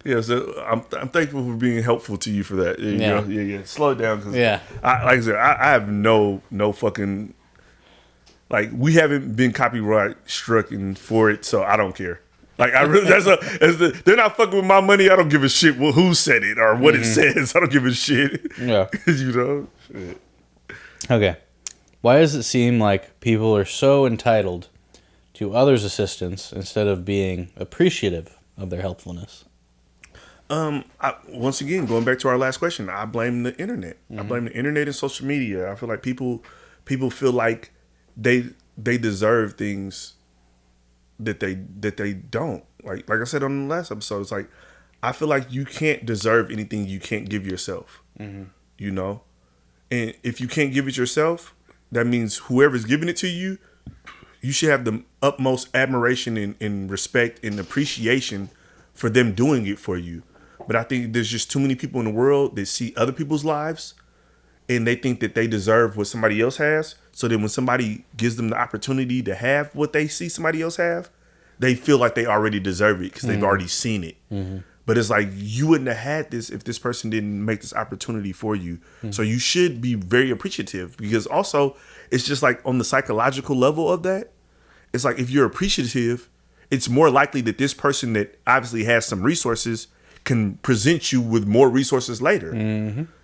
S1: Yeah, so I'm thankful for being helpful to you for that. Yeah. Slow it down, cause
S2: Yeah.
S1: like I said, I have no fucking, like, we haven't been copyright struck for it, so I don't care. Like, I really, they're not fucking with my money. I don't give a shit who said it or what it says. I don't give a shit.
S2: Yeah.
S1: You know? Shit.
S2: Okay. Why does it seem like people are so entitled to others' assistance instead of being appreciative of their helpfulness?
S1: Once again, going back to our last question, I blame the internet. I blame the internet and social media. I feel like people feel like they deserve things that they don't. Like I said on the last episode, it's like I feel like you can't deserve anything you can't give yourself. You know, and if you can't give it yourself, that means whoever's giving it to you, you should have the utmost admiration and respect and appreciation for them doing it for you. But I think there's just too many people in the world that see other people's lives and they think that they deserve what somebody else has. So then when somebody gives them the opportunity to have what they see somebody else have, they feel like they already deserve it because they've already seen it. But it's like, you wouldn't have had this if this person didn't make this opportunity for you. So you should be very appreciative, because also it's just like on the psychological level of that, it's like if you're appreciative, it's more likely that this person that obviously has some resources can present you with more resources later.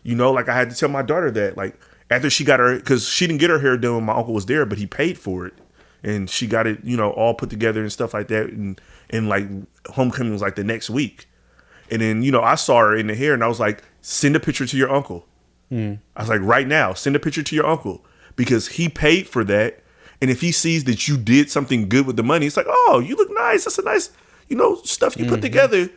S1: You know, like I had to tell my daughter that, like, after she got her, because she didn't get her hair done when my uncle was there, but he paid for it. And she got it, you know, all put together and stuff like that. And like homecoming was like the next week. And then, you know, I saw her in the hair and I was like, send a picture to your uncle. I was like, right now, send a picture to your uncle, because he paid for that. And if he sees that you did something good with the money, it's like, oh, you look nice. That's a nice, you know, stuff you put together.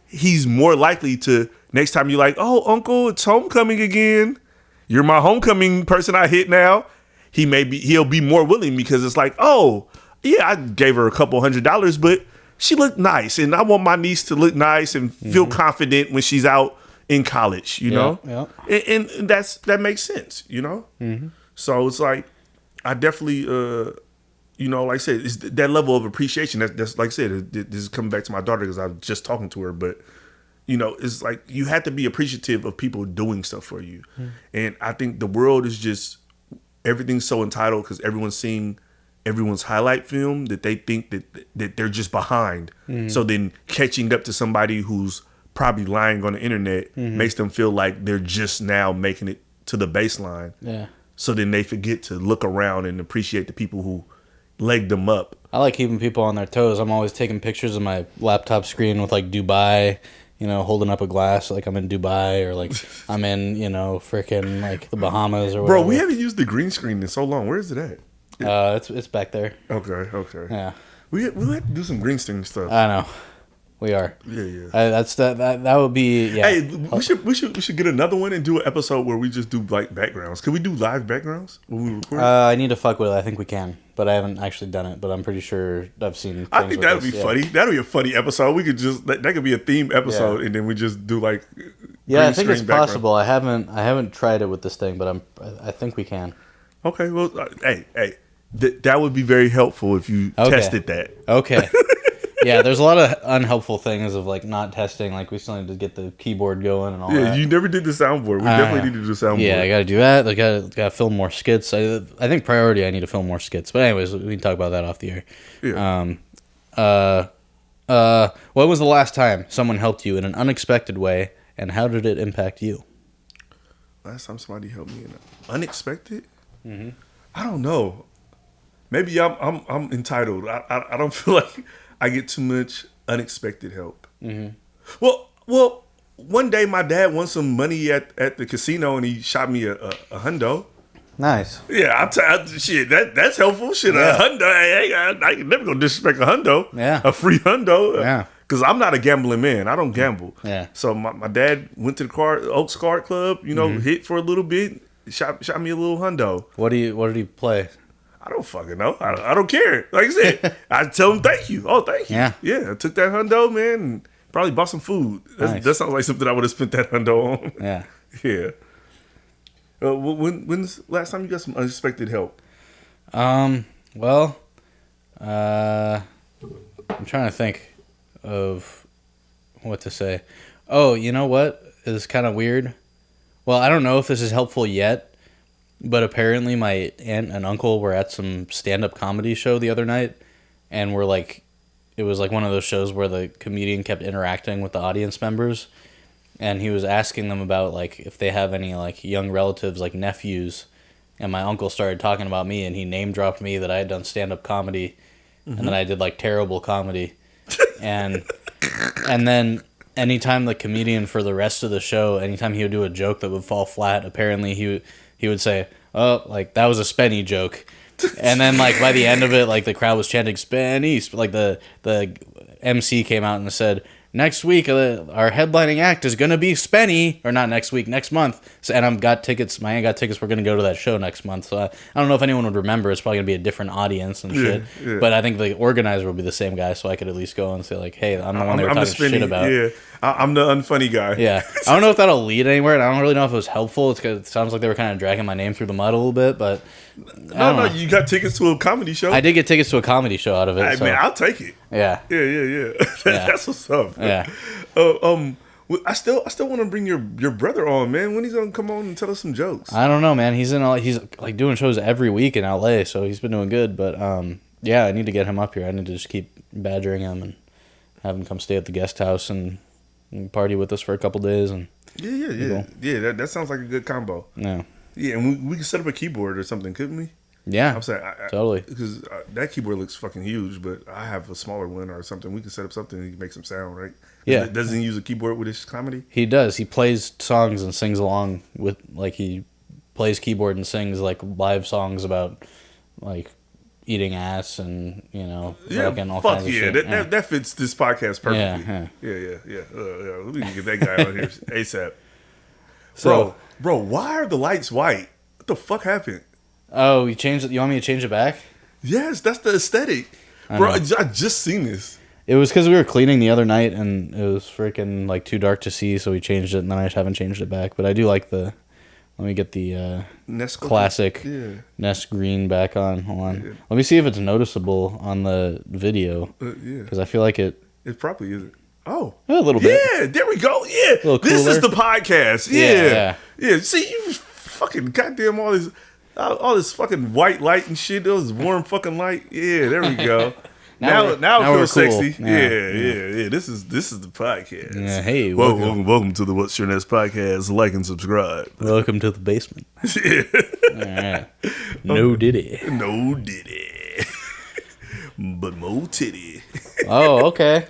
S1: He's more likely to, next time you're like, oh, uncle, it's homecoming again. You're my homecoming person I hit now. He'll be more willing, because it's like, oh, yeah, I gave her a couple $100, but she looked nice. And I want my niece to look nice and feel confident when she's out in college, you know?
S2: Yeah.
S1: And that makes sense, you know? So it's like, I definitely, you know, like I said, it's that level of appreciation. That's like I said, this is coming back to my daughter because I was just talking to her. But, you know, it's like you have to be appreciative of people doing stuff for you. And I think the world is just, everything's so entitled because everyone's seeing everyone's highlight film that they think that they're just behind. So then catching up to somebody who's probably lying on the internet makes them feel like they're just now making it to the baseline.
S2: Yeah.
S1: So then they forget to look around and appreciate the people who legged them up.
S2: I like keeping people on their toes. I'm always taking pictures of my laptop screen with like Dubai, you know, holding up a glass like I'm in Dubai or like I'm in, you know, freaking like the Bahamas or whatever.
S1: Bro, we haven't used the green screen in so long. Where is it at?
S2: It's back there.
S1: Okay.
S2: Yeah.
S1: We have to do some green screen stuff.
S2: I know. We are.
S1: Yeah.
S2: That would be, yeah.
S1: Hey, we should get another one and do an episode where we just do like backgrounds. Can we do live backgrounds when we record?
S2: I need to fuck with it. I think we can, but I haven't actually done it. But I'm pretty sure I've seen.
S1: I think that'd be funny. That'd be a funny episode. We could just that could be a theme episode,
S2: Yeah.
S1: and then we just do like.
S2: Yeah, I think it's
S1: background.
S2: possible. I haven't tried it with this thing, but I think we can.
S1: Okay, well, hey, that would be very helpful if you tested that.
S2: Okay. Yeah, there's a lot of unhelpful things of like not testing. Like we still need to get the keyboard going and all that.
S1: Yeah, you never did the soundboard. We definitely need to do the soundboard.
S2: Yeah, I got to do that. I got to film more skits. I think priority. I need to film more skits. But anyways, we can talk about that off the air.
S1: Yeah.
S2: When was the last time someone helped you in an unexpected way, and how did it impact you?
S1: Last time somebody helped me in an unexpected. Mm-hmm. I don't know. Maybe I'm entitled. I don't feel like I get too much unexpected help. Mm-hmm. Well, one day my dad won some money at the casino and he shot me a hundo.
S2: Nice.
S1: Yeah, shit. That's helpful. Shit,
S2: Yeah.
S1: a hundo. I can never go disrespect a hundo.
S2: Yeah.
S1: A free hundo.
S2: Yeah.
S1: Because I'm not a gambling man. I don't gamble.
S2: Yeah.
S1: So my dad went to the Oaks Card Club. You know, hit for a little bit. Shot me a little hundo.
S2: What did he play?
S1: I don't fucking know. I don't care. Like I said, I tell him thank you. Oh, thank you.
S2: Yeah.
S1: I took that hundo, man, and probably bought some food.
S2: Nice.
S1: That sounds like something I would have spent that hundo on.
S2: Yeah.
S1: Yeah. When's the last time you got some unexpected help?
S2: Well, I'm trying to think of what to say. Oh, you know what is kind of weird? Well, I don't know if this is helpful yet, but apparently my aunt and uncle were at some stand-up comedy show the other night, and we're like, it was like one of those shows where the comedian kept interacting with the audience members, and he was asking them about like if they have any like young relatives, like nephews, and my uncle started talking about me, and he name-dropped me that I had done stand-up comedy, and then I did like terrible comedy, and then anytime the comedian for the rest of the show, anytime he would do a joke that would fall flat, apparently he would say, "Oh, like that was a Spenny joke," and then like by the end of it, like the crowd was chanting "Spenny." Like the MC came out and said, "Next week, our headlining act is gonna be Spenny," or not next week, next month. So, and I've got tickets. My aunt got tickets. We're gonna go to that show next month. So I don't know if anyone would remember. It's probably gonna be a different audience and shit.
S1: Yeah.
S2: But I think the organizer will be the same guy, so I could at least go and say like, "Hey, I'm the one they were talking shit about."
S1: Yeah, I'm the unfunny guy.
S2: Yeah, I don't know if that'll lead anywhere, and I don't really know if it was helpful. It sounds like they were kind of dragging my name through the mud a little bit, but
S1: No, you got tickets to a comedy show.
S2: I did get tickets to a comedy show out of it.
S1: Hey,
S2: So.
S1: man, I'll take it.
S2: Yeah.
S1: Yeah. That's what's up.
S2: Yeah.
S1: I still want to bring your brother on, man. When he's gonna come on and tell us some jokes?
S2: I don't know, man. He's like doing shows every week in LA, so he's been doing good. But yeah, I need to get him up here. I need to just keep badgering him and have him come stay at the guest house and party with us for a couple days. And
S1: Yeah. That sounds like a good combo.
S2: yeah,
S1: Yeah, and we could set up a keyboard or something, couldn't we?
S2: yeah,
S1: I'm saying
S2: totally.
S1: because that keyboard looks fucking huge, but I have a smaller one or something. We could set up something and make some sound, right?
S2: Yeah.
S1: Doesn't he use a keyboard with his comedy?
S2: He does. He plays songs and sings along with like he plays keyboard and sings like live songs about like eating ass and fucking all kinds of shit.
S1: That fits this podcast perfectly.
S2: Yeah.
S1: We can get that guy on here ASAP. So, bro, why are the lights white? What the fuck happened?
S2: Oh, you changed it. You want me to change it back?
S1: Yes, that's the aesthetic, bro. I just seen this.
S2: It was because we were cleaning the other night and it was freaking like too dark to see, so we changed it, and then I just haven't changed it back. But I do like the. Let me get the
S1: Ness
S2: classic Ness green back on. Hold on. Yeah. Let me see if it's noticeable on the video. Because I feel like it.
S1: It probably isn't. Oh,
S2: a little bit.
S1: Yeah, there we go. Yeah, this is the podcast. Yeah. See, you fucking goddamn all this fucking white light and shit. Those warm fucking light. Yeah, there we go. now it feels cool. Sexy. Yeah. This is the podcast.
S2: Yeah, hey,
S1: welcome to the What's Your Nest podcast. Like and subscribe.
S2: Welcome to the basement.
S1: Yeah.
S2: All right. No diddy.
S1: But mo titty.
S2: Oh, okay.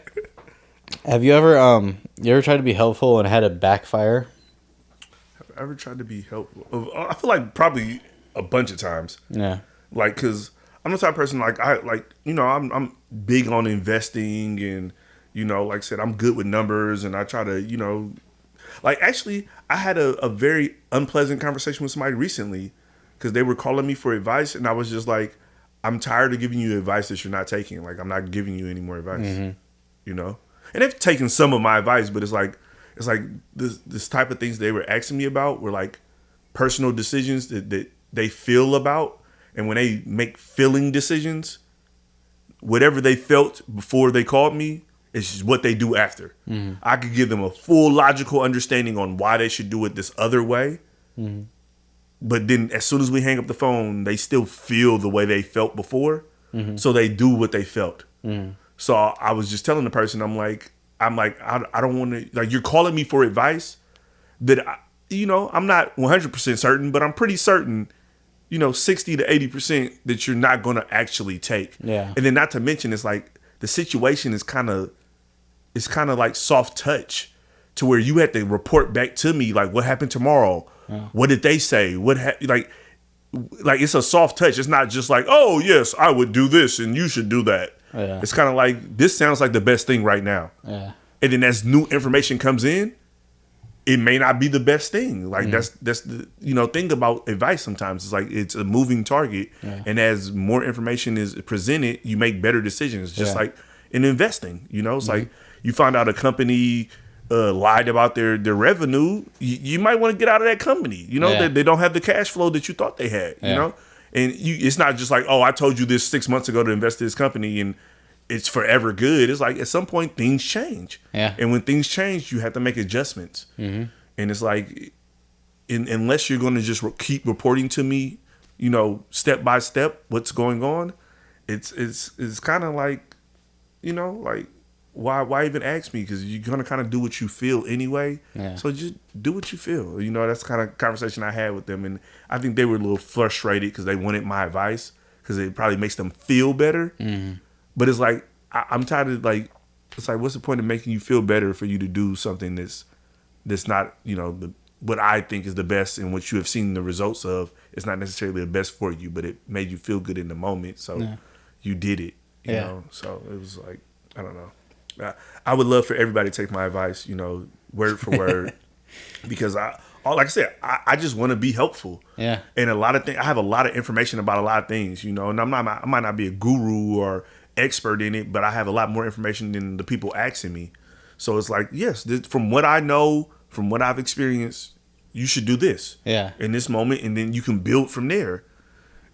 S2: Have you ever tried to be helpful and had it backfire?
S1: Have I ever tried to be helpful? I feel like probably a bunch of times.
S2: Yeah.
S1: Like, cause I'm the type of person I'm big on investing and like I said, I'm good with numbers and I try to actually I had a very unpleasant conversation with somebody recently because they were calling me for advice and I was just like, I'm tired of giving you advice that you're not taking. Like, I'm not giving you any more advice. And they've taken some of my advice, but it's like this type of things they were asking me about were like personal decisions that they feel about. And when they make feeling decisions, whatever they felt before they called me is just what they do after. I could give them a full logical understanding on why they should do it this other way. But then as soon as we hang up the phone, they still feel the way they felt before. So they do what they felt. So I was just telling the person, I'm like, I don't want to, like, you're calling me for advice that, I'm not 100% certain, but I'm pretty certain, 60 to 80% that you're not going to actually take.
S2: Yeah.
S1: And then not to mention, it's like the situation is kind of like soft touch to where you had to report back to me, like, what happened tomorrow? Yeah. What did they say? Like it's a soft touch. It's not just like, oh, yes, I would do this and you should do that. Yeah. It's kind of like, this sounds like the best thing right now. Yeah. And then as new information comes in, it may not be the best thing. Like that's the thing about advice sometimes. It's like it's a moving target. Yeah. And as more information is presented, you make better decisions. Just like in investing, it's like you find out a company lied about their revenue, you might want to get out of that company. They don't have the cash flow that you thought they had, and it's not just like, oh, I told you this 6 months ago to invest in this company and it's forever good. It's like at some point things change. Yeah. And when things change, you have to make adjustments. And it's like, unless you're going to just keep reporting to me, step by step what's going on, it's kind of like, like, why even ask me? Because you're gonna kind of do what you feel anyway. Yeah. So just do what you feel. That's the kind of conversation I had with them, and I think they were a little frustrated because they wanted my advice because it probably makes them feel better. But it's like I'm tired of it's like, what's the point of making you feel better for you to do something that's not what I think is the best and what you have seen the results of. It's not necessarily the best for you, but it made you feel good in the moment, so you did it. You know, so it was like, I don't know. I would love for everybody to take my advice, word for word, because like I said, I just want to be helpful. Yeah. And a lot of things, I have a lot of information about a lot of things, and I might not be a guru or expert in it, but I have a lot more information than the people asking me. So it's like, yes, from what I know, from what I've experienced, you should do this. Yeah. In this moment, and then you can build from there.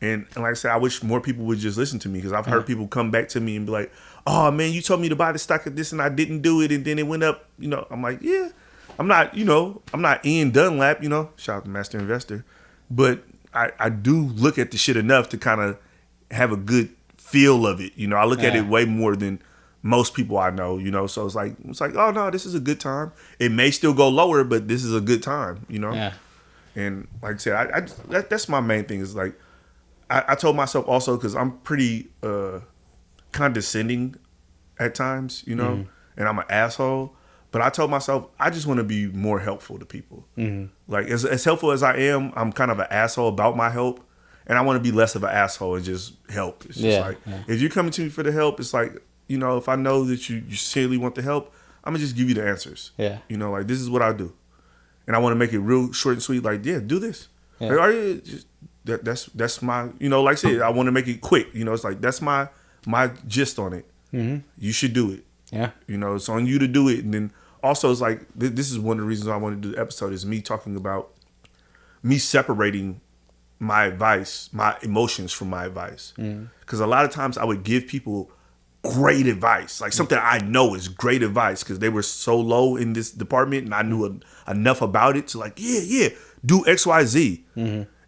S1: And like I said, I wish more people would just listen to me, because I've heard people come back to me and be like, oh, man, you told me to buy the stock of this and I didn't do it, and then it went up. I'm like, yeah, I'm not Ian Dunlap, shout out to Master Investor. But I do look at the shit enough to kind of have a good feel of it. I look at it way more than most people I know, So it's like, oh, no, this is a good time. It may still go lower, but this is a good time, Yeah. And like I said, that's my main thing is like, I told myself also, because I'm pretty condescending at times, and I'm an asshole. But I told myself, I just want to be more helpful to people. Like, as helpful as I am, I'm kind of an asshole about my help. And I want to be less of an asshole and just help. It's just if you're coming to me for the help, it's like, if I know that you sincerely want the help, I'm going to just give you the answers. Yeah. Like, this is what I do. And I want to make it real short and sweet. Like, yeah, do this. Yeah. Like, that's my, like I said, I want to make it quick. It's like, that's my gist on it. You should do it. Yeah. It's on you to do it. And then also it's like, this is one of the reasons I want to do the episode, is me talking about me separating my advice, my emotions from my advice. Because a lot of times I would give people great advice, like something I know is great advice because they were so low in this department and I knew enough about it to like, yeah, do X, Y, Z.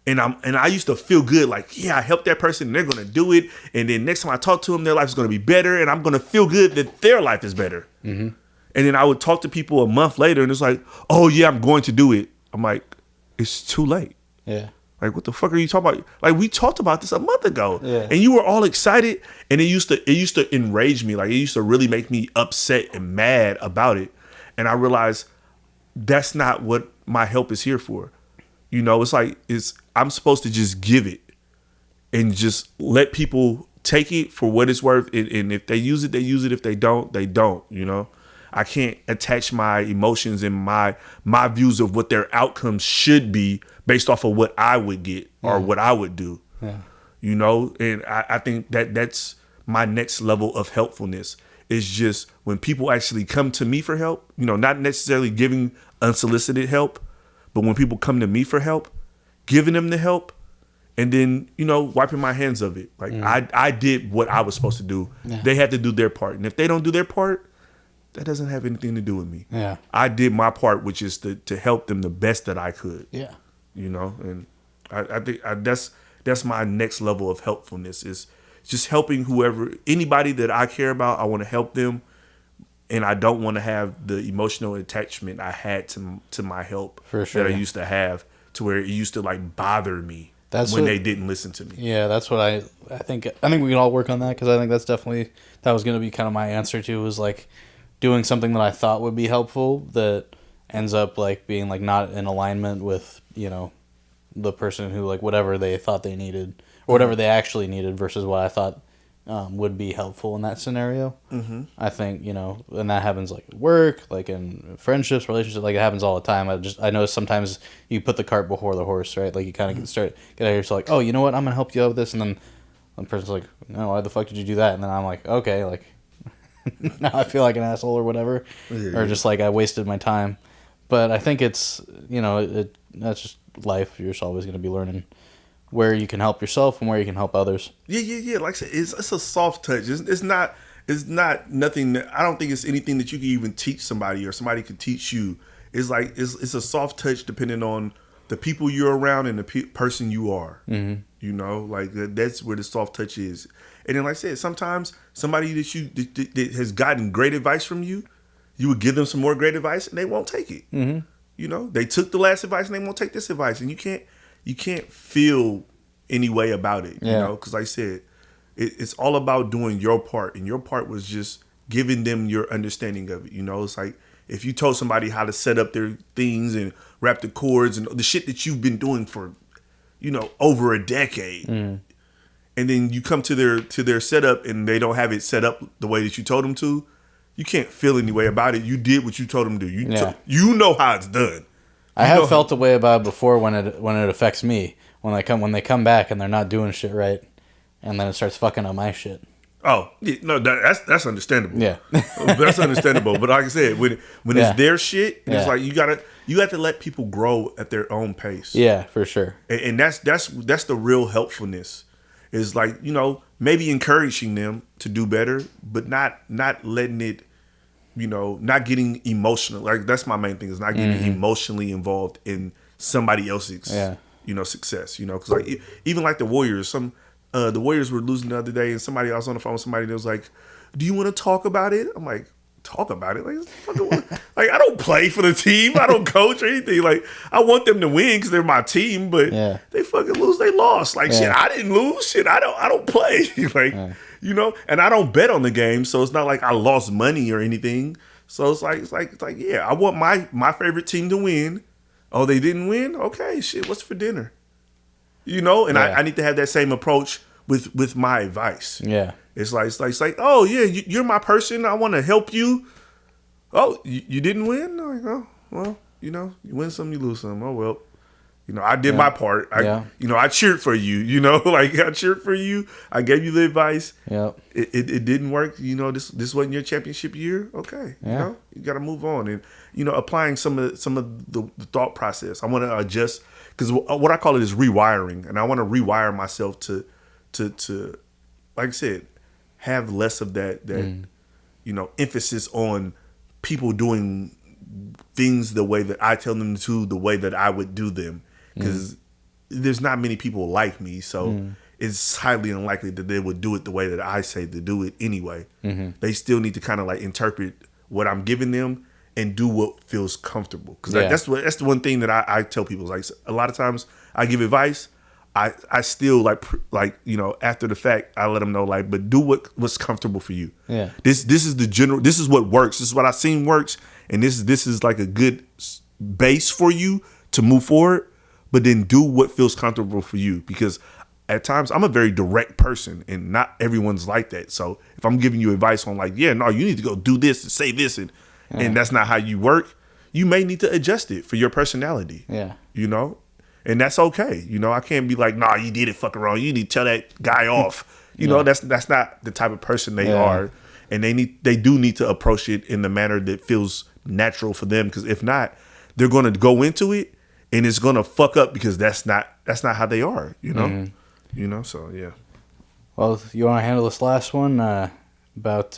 S1: And I used to feel good, like, yeah, I helped that person and they're going to do it. And then next time I talk to them, their life is going to be better. And I'm going to feel good that their life is better. And then I would talk to people a month later and it's like, oh, yeah, I'm going to do it. I'm like, it's too late. Yeah. Like, what the fuck are you talking about? Like, we talked about this a month ago,
S2: Yeah.
S1: and you were all excited, and it used to enrage me. Like, it used to really make me upset and mad about it. And I realized that's not what my help is here for. You know, it's like I'm supposed to just give it and just let people take it for what it's worth. And if they use it, they use it. If they don't, they don't. You know, I can't attach my emotions and my views of what their outcomes should be based off of what I would get or what I would do.
S2: Yeah.
S1: You know, and I think that's my next level of helpfulness is just when people actually come to me for help, you know, not necessarily giving unsolicited help, but when people come to me for help, giving them the help and then, you know, wiping my hands of it. Like I did what I was supposed to do.
S2: Yeah.
S1: They had to do their part. And if they don't do their part, that doesn't have anything to do with me.
S2: Yeah.
S1: I did my part, which is to help them the best that I could.
S2: Yeah.
S1: You know, and I think that's my next level of helpfulness is just helping anybody that I care about. I want to help them, and I don't want to have the emotional attachment I had to my help
S2: For sure.
S1: that I used to have, to where it used to like bother me when they didn't listen to me.
S2: Yeah, that's what I think. I think we can all work on that because I think that's definitely that was going to be kind of my answer to was like doing something that I thought would be helpful that ends up like being like not in alignment with, you know, the person who like whatever they thought they needed or whatever they actually needed versus what I thought would be helpful in that scenario. Mm-hmm. I think, you know, and that happens like at work, like in friendships, relationships, like it happens all the time. I know sometimes you put the cart before the horse, right? Like you kind of get out of here, so like, oh, you know what, I'm gonna help you out with this, and then one person's like, no, why the fuck did you do that? And then I'm like, okay, like now I feel like an asshole or whatever, or just like I wasted my time. But I think it's, you know, that's just life. You're just always going to be learning where you can help yourself and where you can help others.
S1: Yeah. Like I said, it's a soft touch. It's not nothing. I don't think it's anything that you can even teach somebody or somebody can teach you. It's like it's a soft touch depending on the people you're around and the person you are. Mm-hmm. You know, like that's where the soft touch is. And then, like I said, sometimes somebody that has gotten great advice from you, you would give them some more great advice and they won't take it. Mm-hmm. You know, they took the last advice and they won't take this advice, and you can't feel any way about it.
S2: Yeah.
S1: You know, because like I said, it's all about doing your part, and your part was just giving them your understanding of it. You know, it's like if you told somebody how to set up their things and wrap the cords and the shit that you've been doing for, you know, over a decade. Mm. And then you come to their setup and they don't have it set up the way that you told them to. You can't feel any way about it. You did what you told them to do. You know how it's done.
S2: I have felt a way about it before when it affects me. When they come back and they're not doing shit right, and then it starts fucking up my shit.
S1: Oh, yeah, no, that's understandable.
S2: Yeah,
S1: that's understandable. But like I said, when it's their shit, it's like you have to let people grow at their own pace.
S2: Yeah, for sure.
S1: And that's the real helpfulness. Is like, you know, maybe encouraging them to do better, but not letting it, you know, not getting emotional. Like that's my main thing, is not getting emotionally involved in somebody else's, you know, success. You know, because like even like the Warriors, the Warriors were losing the other day, and somebody I was on the phone with somebody that was like, "Do you want to talk about it?" I'm like, "Talk about it? Like I don't play for the team, I don't coach or anything. Like I want them to win because they're my team, but they fucking lose, they lost. Like shit, I didn't lose. Shit, I don't play. Like you know, and I don't bet on the game, so it's not like I lost money or anything. So it's like yeah, I want my favorite team to win. Oh, they didn't win? Okay, shit, what's for dinner? You know, and I need to have that same approach with my advice. Yeah. It's like, oh yeah, you're my person. I want to help you. Oh, you didn't win? I'm like, oh, well, you know, you win some, you lose some. Oh well, you know, I did my part. You know, I cheered for you. You know, like I cheered for you. I gave you the advice. Yeah. It didn't work. You know, this wasn't your championship year. Okay. You know, you got to move on, and you know, applying some of the thought process. I want to adjust, because what I call it is rewiring, and I want to rewire myself to like I said, have less of that you know, emphasis on people doing things the way that I tell them to, the way that I would do them, because there's not many people like me, so it's highly unlikely that they would do it the way that I say to do it anyway. They still need to kind of like interpret what I'm giving them and do what feels comfortable. Because
S2: Yeah.
S1: that's the one thing that I tell people. Like a lot of times I give advice. I still like after the fact I let them know but do what's comfortable for you.
S2: Yeah.
S1: This is the general. This is what works. This is what I've seen works, and this is like a good base for you to move forward. But then do what feels comfortable for you, because at times I'm a very direct person and not everyone's like that. So if I'm giving you advice on you need to go do this and say this and that's not how you work, you may need to adjust it for your personality.
S2: Yeah.
S1: And that's okay. I can't be like, nah, you did it fucking wrong. You need to tell that guy off. That's not the type of person they are. And they do need to approach it in the manner that feels natural for them. Because if not, they're going to go into it and it's going to fuck up, because that's not how they are, So yeah.
S2: Well, you want to handle this last one about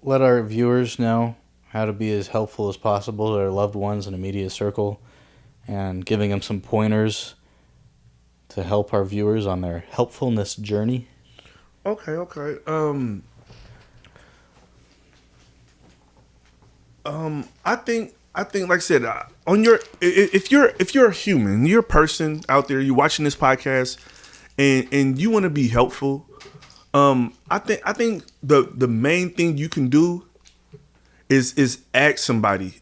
S2: let our viewers know how to be as helpful as possible to their loved ones and immediate circle, and giving them some pointers to help our viewers on their helpfulness journey.
S1: Okay. I think like I said, if you're a human, you're a person out there, you're watching this podcast, and you want to be helpful, I think the main thing you can do is ask somebody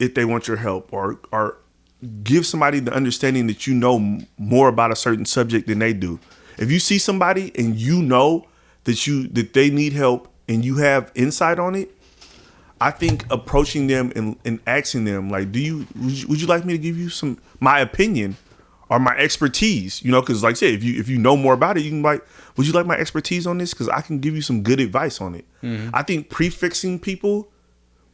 S1: if they want your help, or give somebody the understanding that you know more about a certain subject than they do. If you see somebody and you know that they need help and you have insight on it, I think approaching them and asking them would you like me to give you my opinion or my expertise? Because like I said, if you know more about it, you can would you like my expertise on this? Because I can give you some good advice on it. Mm-hmm. I think prefixing people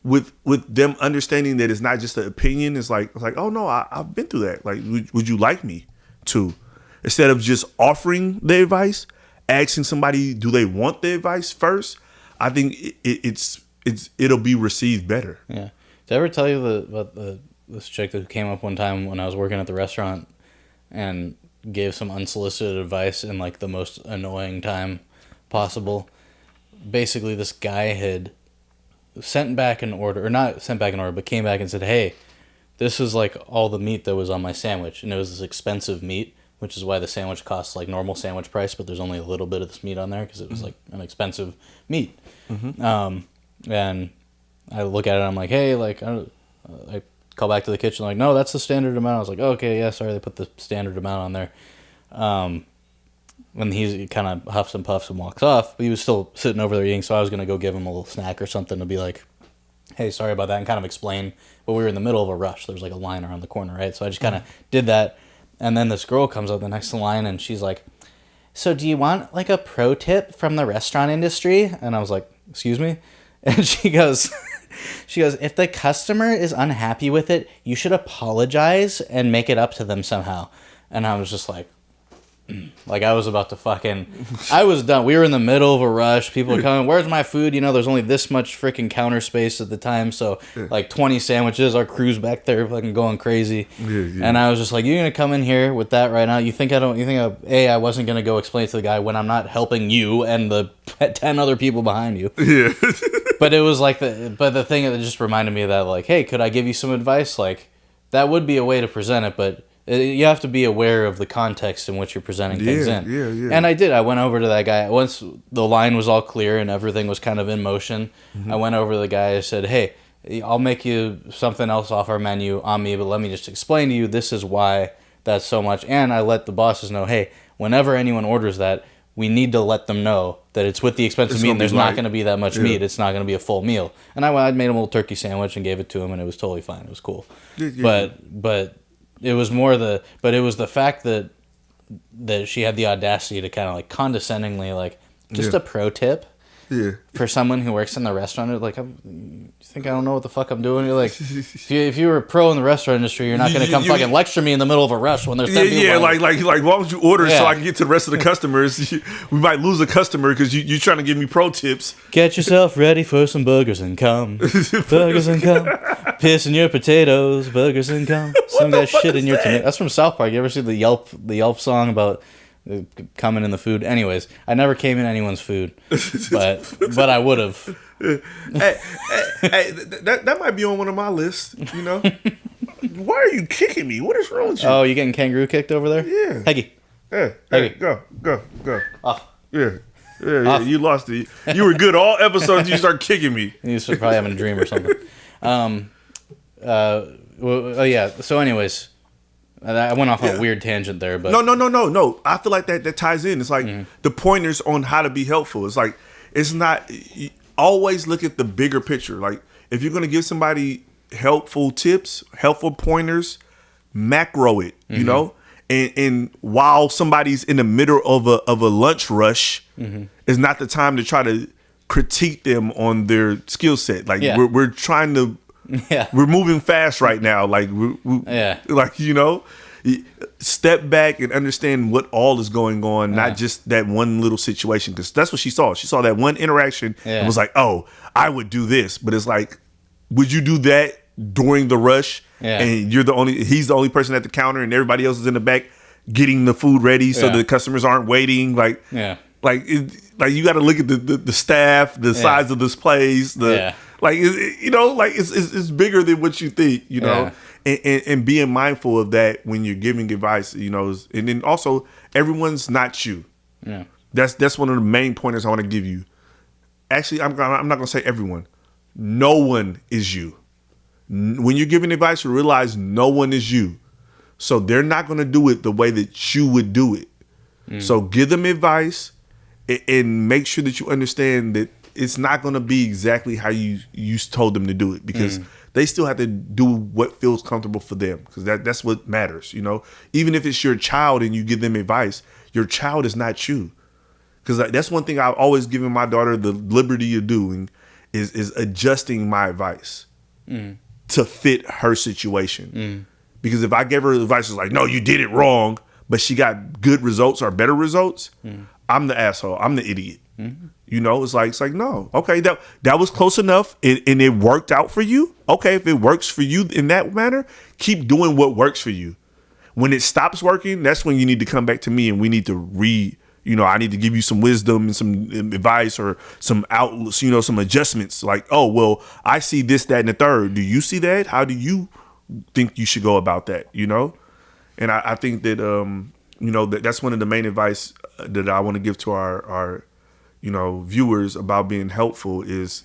S1: with them understanding that it's not just an opinion. It's like oh no, I've been through that. Would you like me to? Instead of just offering the advice, asking somebody, do they want the advice first? I think it'll be received better.
S2: Yeah. Did I ever tell you about this chick that came up one time when I was working at the restaurant and gave some unsolicited advice in the most annoying time possible? Basically, this guy had sent back an order, or not sent back an order, but came back and said, hey, this is all the meat that was on my sandwich, and it was this expensive meat, which is why the sandwich costs normal sandwich price, but there's only a little bit of this meat on there because it was an expensive meat. Mm-hmm. And I look at it, I'm like, hey, I call back to the kitchen, no, that's the standard amount. I was like, oh, okay, yeah, sorry, they put the standard amount on there. When he kind of huffs and puffs and walks off, but he was still sitting over there eating, so I was going to go give him a little snack or something to be like, hey, sorry about that, and kind of explain. But we were in the middle of a rush. There was a line around the corner, right? So I just kind of did that. And then this girl comes up the next line, and she's like, so do you want a pro tip from the restaurant industry? And I was like, excuse me? And she goes, if the customer is unhappy with it, you should apologize and make it up to them somehow. And I was just I was about to I was done. We were in the middle of a rush. People are coming, where's my food? There's only this much freaking counter space at the time. So 20 sandwiches, our crew's back there fucking going crazy. Yeah. And I was just like, you're going to come in here with that right now? You think I wasn't going to go explain to the guy when I'm not helping you and the 10 other people behind you. Yeah. But it was the thing that just reminded me of that, hey, could I give you some advice? That would be a way to present it, but you have to be aware of the context in which you're presenting things in. Yeah. And I did. I went over to that guy. Once the line was all clear and everything was kind of in motion, I went over to the guy and said, hey, I'll make you something else off our menu on me, but let me just explain to you this is why that's so much. And I let the bosses know, hey, whenever anyone orders that, we need to let them know that it's with the expensive meat and there's not going to be that much meat. It's not going to be a full meal. And I made him a little turkey sandwich and gave it to him, and it was totally fine. It was cool. Yeah. But it was more it was the fact that she had the audacity to kind of condescendingly a pro tip for someone who works in the restaurant. You think I don't know what the fuck I'm doing? You're if you were a pro in the restaurant industry, you're not going to come fucking lecture me in the middle of a rush when there's 10 people.
S1: Yeah, why don't you order so I can get to the rest of the customers? We might lose a customer because you're trying to give me pro tips.
S2: Get yourself ready for some burgers and cum. Burgers and cum. Piss in your potatoes, burgers and cum. Some of that shit in your tomato. That's from South Park. You ever see the Yelp song about coming in the food. Anyways, I never came in anyone's food, but I would have.
S1: Hey, that might be on one of my lists. You know, why are you kicking me? What is wrong with you?
S2: Oh, you getting kangaroo kicked over there?
S1: Yeah.
S2: Heggy.
S1: Hey, go.
S2: Off.
S1: Yeah. You lost it. You were good all episodes. You start kicking me.
S2: You was probably having a dream or something. Oh yeah. So, anyways, I went off on a weird tangent there, but
S1: no. I feel like that ties in. It's like the pointers on how to be helpful. It's like it's not. Always look at the bigger picture. Like if you're gonna give somebody helpful tips, helpful pointers, macro it. You know. And while somebody's in the middle of a lunch rush, is not the time to try to critique them on their skill set. Like we're trying to, we're moving fast right now. Like like you know, step back and understand what all is going on, not just that one little situation. Because that's what she saw. She saw that one interaction and was like, "Oh, I would do this," but it's like, would you do that during the rush? And he's the only person at the counter and everybody else is in the back getting the food ready so the customers aren't waiting. Like you got to look at the staff, the size of this place, it's bigger than what you think, you know, and being mindful of that when you're giving advice, you know, and then also everyone's not you. Yeah. That's one of the main pointers I want to give you. Actually, I'm not going to say everyone. No one is you. When you're giving advice, you realize no one is you. So they're not going to do it the way that you would do it. So give them advice and make sure that you understand that it's not going to be exactly how you told them to do it, because they still have to do what feels comfortable for them, because that's what matters. You know, even if it's your child and you give them advice, your child is not you. Because that's one thing I've always given my daughter the liberty of doing is adjusting my advice to fit her situation. Because if I gave her advice, it's like, no, you did it wrong, but she got good results or better results, I'm the asshole. I'm the idiot. You know, it's like no, okay, that was close enough and it worked out for you. Okay, if it works for you in that manner, keep doing what works for you. When it stops working, that's when you need to come back to me and we need to I need to give you some wisdom and some advice or some outlooks, some adjustments. Like, oh, well, I see this, that, and the third. Do you see that? How do you think you should go about that? And I think that, that's one of the main advice that I want to give to our viewers about being helpful is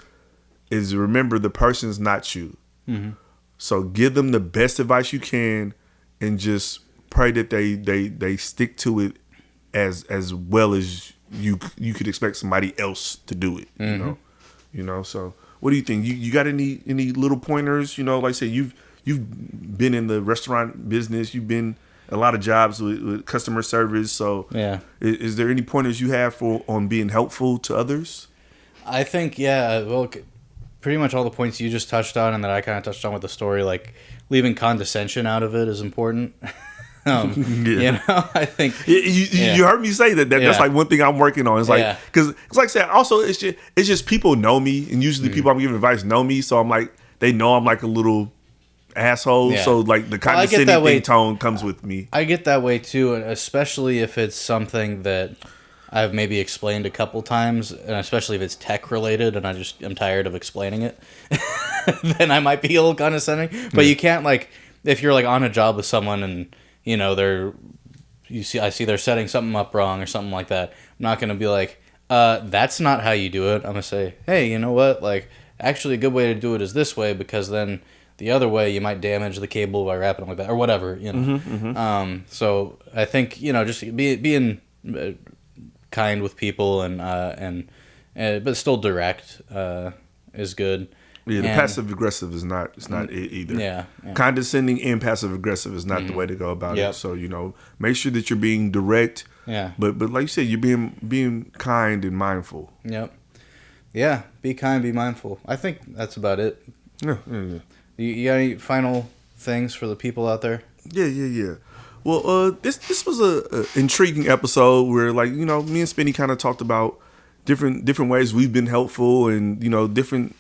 S1: remember the person's not you. So give them the best advice you can and just pray that they stick to it as well as you could expect somebody else to do it. So what do you think? You got any little pointers? Like I said, you've been in the restaurant business, you've been a lot of jobs with customer service. So is there any pointers you have on being helpful to others? I think, well, pretty much all the points you just touched on and that I kind of touched on with the story, like leaving condescension out of it is important. I think you heard me say that. That's like one thing I'm working on. It's like, because like I said, also it's just people know me, and usually people I'm giving advice know me, so I'm like, they know I'm like a little asshole. So like the condescending tone comes with me. I get that way too, especially if it's something that I've maybe explained a couple times, and especially if it's tech related, and I'm tired of explaining it. Then I might be a little condescending. But you can't, like, if you're like on a job with someone and I see they're setting something up wrong or something like that, I'm not going to be like, that's not how you do it. I'm going to say, hey, you know what? Like, actually a good way to do it is this way, because then the other way you might damage the cable by wrapping it like that or whatever, So I think, just being kind with people and but still direct is good. Yeah, the passive aggressive is not. It's not it either. Yeah. Condescending and passive aggressive is not the way to go about it. So make sure that you're being direct. Yeah. But like you said, you're being kind and mindful. Yep. Yeah. Be kind. Be mindful. I think that's about it. Yeah. You got any final things for the people out there? Yeah. Well, this was a intriguing episode where, like, me and Spinny kind of talked about different ways we've been helpful and different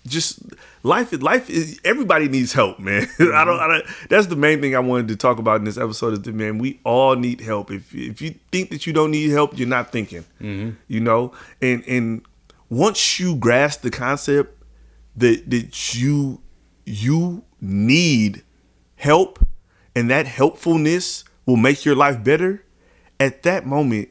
S1: just life is everybody needs help, man. I don't that's the main thing I wanted to talk about in this episode is that, man, we all need help. If you think that you don't need help, you're not thinking. You know, and once you grasp the concept that you need help and that helpfulness will make your life better, at that moment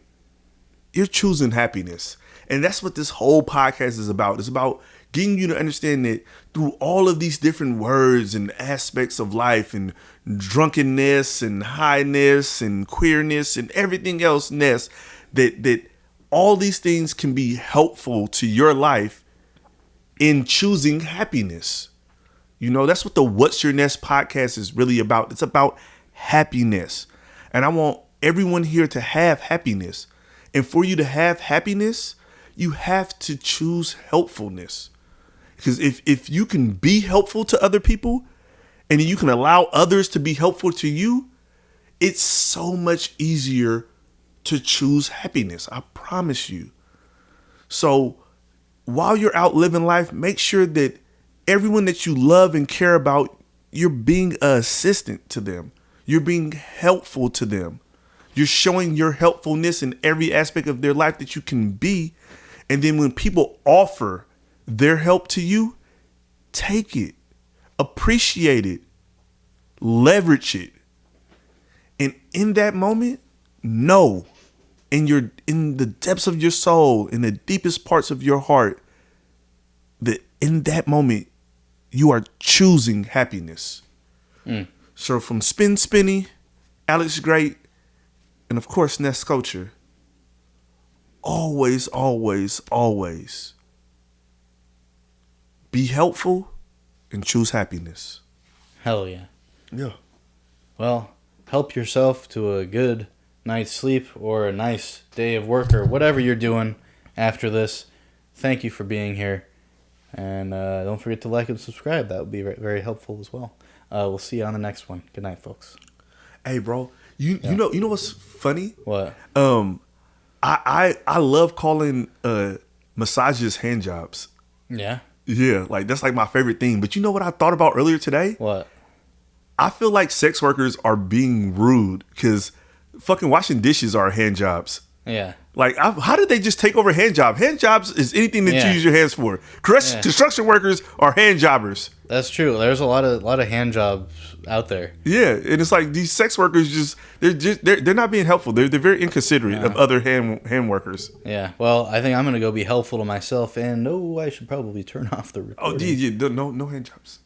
S1: you're choosing happiness. And that's what this whole podcast is about. It's about getting you to understand that through all of these different words and aspects of life and drunkenness and highness and queerness and everything else, Ness, that all these things can be helpful to your life in choosing happiness. You know, that's what the What's Your Ness podcast is really about. It's about happiness. And I want everyone here to have happiness. And for you to have happiness, you have to choose helpfulness. Because if you can be helpful to other people and you can allow others to be helpful to you, it's so much easier to choose happiness. I promise you. So while you're out living life, make sure that everyone that you love and care about, you're being an assistant to them. You're being helpful to them. You're showing your helpfulness in every aspect of their life that you can be. And then when people offer their help to you, take it, appreciate it, leverage it. And in that moment, know in the depths of your soul, in the deepest parts of your heart, that in that moment, you are choosing happiness. So from Spinny, Alex Great, and of course, Ness Culture, always, always, always be helpful and choose happiness.
S2: Hell yeah.
S1: Yeah.
S2: Well, help yourself to a good night's sleep or a nice day of work or whatever you're doing after this. Thank you for being here. And don't forget to like and subscribe. That would be very helpful as well. We'll see you on the next one. Good night, folks.
S1: Hey, bro. You know what's funny?
S2: What?
S1: I love calling massages hand jobs.
S2: Yeah.
S1: Yeah, like that's like my favorite thing. But you know what I thought about earlier today?
S2: What?
S1: I feel like sex workers are being rude because fucking washing dishes are hand jobs.
S2: Yeah.
S1: Like, how did they just take over hand job? Hand jobs is anything that you use your hands for. Construction workers are hand jobbers.
S2: That's true. There's a lot of hand jobs out there.
S1: Yeah, and it's like these sex workers they're not being helpful. They're very inconsiderate of other hand workers.
S2: Yeah. Well, I think I'm gonna go be helpful to myself, and I should probably turn off the recording.
S1: Oh, yeah, no hand jobs.